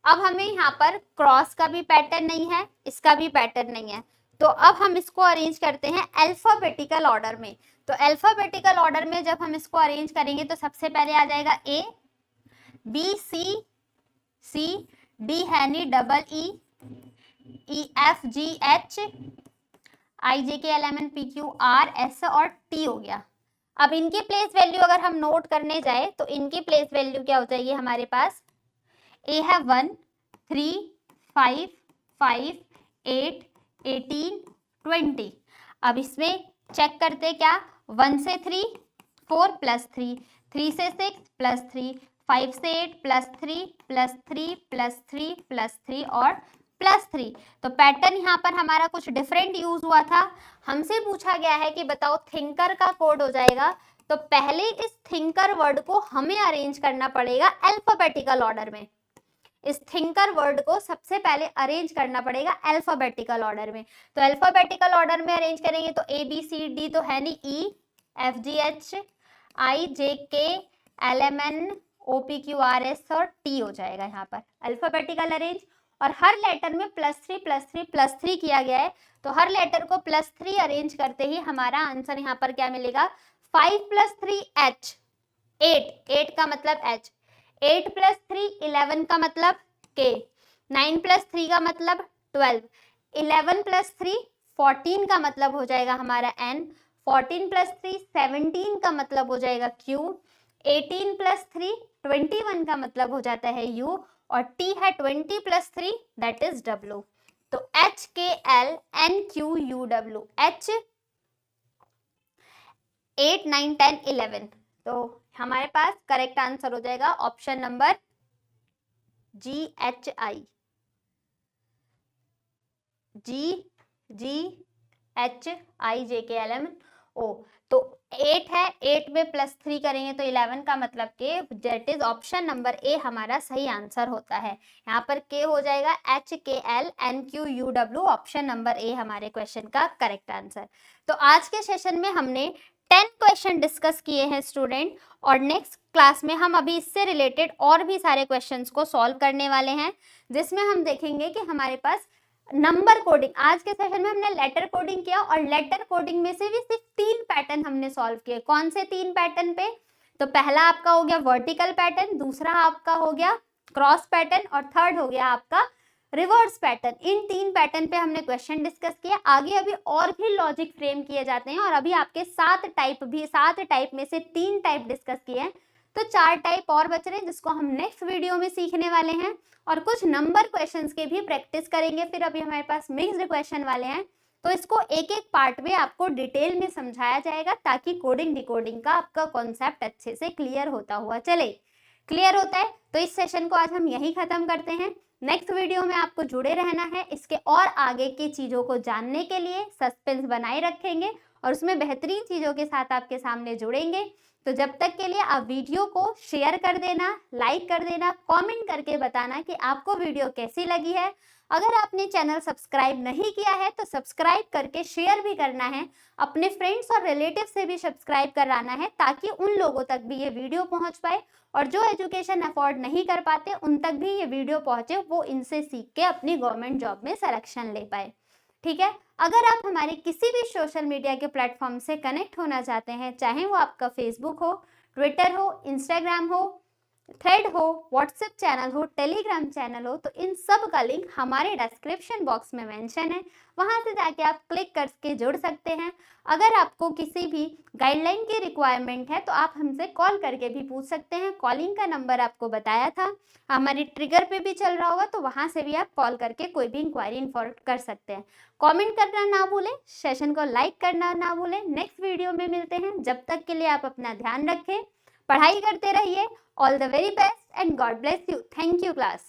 अब हमें यहाँ पर क्रॉस का भी पैटर्न नहीं है, इसका भी पैटर्न नहीं है, तो अब हम इसको अरेंज करते हैं अल्फाबेटिकल ऑर्डर में। तो अल्फाबेटिकल ऑर्डर में जब हम इसको अरेंज करेंगे तो सबसे पहले आ जाएगा A, B, C, D है नहीं, double E, F, G, H, I, J, K, L, M, N, P, Q, R, S और T हो गया। अब इनकी प्लेस वैल्यू अगर हम नोट करने जाए तो इनकी प्लेस वैल्यू क्या हो जाएगी हमारे पास, A है 1, 3, 5, 5, 8, 18, 20। अब इसमें चेक करते क्या, 1 से 3, 4 +3, 3 से 6 +3, 5 से 8 +3 +3 +3 +3 और +3। तो पैटर्न यहाँ पर हमारा कुछ डिफरेंट यूज हुआ था। हमसे पूछा गया है कि बताओ थिंकर का कोड हो जाएगा, तो पहले इस थिंकर वर्ड को हमें अरेंज करना पड़ेगा अल्फाबेटिकल ऑर्डर में। इस थिंकर वर्ड को सबसे पहले अरेंज करना पड़ेगा अल्फाबेटिकल ऑर्डर में। तो अल्फाबेटिकल ऑर्डर में अरेंज करेंगे तो ए बी सी डी तो है नहीं, E F G H I J K L M N O P Q R S और टी हो जाएगा यहाँ पर अल्फाबेटिकल अरेंज। और हर लेटर में +3 किया गया है, तो हर लेटर को +3 अरेंज करते ही हमारा आंसर यहाँ पर क्या मिलेगा, 5 + 3 H 8 का मतलब H, 8 + 3 11 का मतलब K, 9 + 3 का मतलब 12, 11 + 3 14 का मतलब हो जाएगा हमारा N, 14 + 3 17 का मतलब हो जाएगा Q, 18 + 3 21 का मतलब हो जाता है U, और T है 20 + 3 दैट इज W। तो H K L N Q U W, H 8 9 10 11, तो हमारे पास करेक्ट आंसर हो जाएगा option number G H I, H I J K L M O। तो 8 है, 8 में +3 करेंगे तो 11 का मतलब K, that is option number A हमारा सही आंसर होता है। यहाँ पर K हो जाएगा H K L N Q U W, option number A हमारे क्वेश्चन का करेक्ट आंसर। तो आज के सेशन में हमने 10 क्वेश्चन डिस्कस किए हैं स्टूडेंट, और नेक्स्ट क्लास में हम अभी इससे रिलेटेड और भी सारे क्वेश्चंस को सॉल्व करने वाले हैं, जिसमें हम देखेंगे कि हमारे पास नंबर कोडिंग, आज के सेशन में हमने लेटर कोडिंग किया और लेटर कोडिंग में से भी सिर्फ 3 पैटर्न हमने सॉल्व किए। कौन से 3 पैटर्न पे, तो पहला आपका हो गया वर्टिकल पैटर्न, दूसरा आपका हो गया क्रॉस पैटर्न, और थर्ड हो गया आपका रिवर्स पैटर्न। इन 3 पैटर्न पे हमने क्वेश्चन डिस्कस किया। आगे अभी और भी लॉजिक फ्रेम किए जाते हैं, और अभी आपके 7 टाइप में से 3 टाइप डिस्कस किए हैं, तो 4 टाइप और बच रहे हैं जिसको हम नेक्स्ट वीडियो में सीखने वाले हैं। और कुछ नंबर क्वेश्चंस के भी प्रैक्टिस करेंगे। फिर अभी हमारे पास मिक्स्ड क्वेश्चन वाले हैं, तो इसको एक एक पार्ट में आपको डिटेल में समझाया जाएगा, ताकि कोडिंग डिकोडिंग का आपका कॉन्सेप्ट अच्छे से क्लियर होता हुआ चले। क्लियर होता है? तो इस सेशन को आज हम यही खत्म करते हैं। नेक्स्ट वीडियो में आपको जुड़े रहना है। इसके और आगे की चीज़ों को जानने के लिए सस्पेंस बनाए रखेंगे, और उसमें बेहतरीन चीज़ों के साथ आपके सामने जुड़ेंगे। तो जब तक के लिए आप वीडियो को शेयर कर देना, लाइक कर देना, कमेंट करके बताना कि आपको वीडियो कैसी लगी है। अगर आपने चैनल सब्सक्राइब नहीं किया है तो सब्सक्राइब करके शेयर भी करना है, अपने फ्रेंड्स और रिलेटिव से भी सब्सक्राइब कराना है, ताकि उन लोगों तक भी ये वीडियो पहुंच पाए, और जो एजुकेशन अफोर्ड नहीं कर पाते उन तक भी ये वीडियो पहुंचे, वो इनसे सीख के अपनी गवर्नमेंट जॉब में सिलेक्शन ले पाए। ठीक है? अगर आप हमारे किसी भी सोशल मीडिया के प्लेटफॉर्म से कनेक्ट होना चाहते हैं, चाहे वो आपका फेसबुक हो, ट्विटर हो, इंस्टाग्राम हो, थ्रेड हो, व्हाट्सएप चैनल हो, टेलीग्राम चैनल हो, तो इन सब का लिंक हमारे डिस्क्रिप्शन बॉक्स में मेंशन है, वहां से जाके आप क्लिक करके जुड़ सकते हैं। अगर आपको किसी भी गाइडलाइन की रिक्वायरमेंट है तो आप हमसे कॉल करके भी पूछ सकते हैं। कॉलिंग का नंबर आपको बताया था, हमारे ट्रिगर पे भी चल रहा होगा, तो वहां से भी आप कॉल करके कोई भी इंक्वायरी इन्फॉर्म कर सकते हैं। कमेंट करना ना भूलें, सेशन को लाइक करना ना भूलें। नेक्स्ट वीडियो में मिलते हैं, जब तक के लिए आप अपना ध्यान रखें, पढ़ाई करते रहिए। All the very best and God bless you. Thank you class.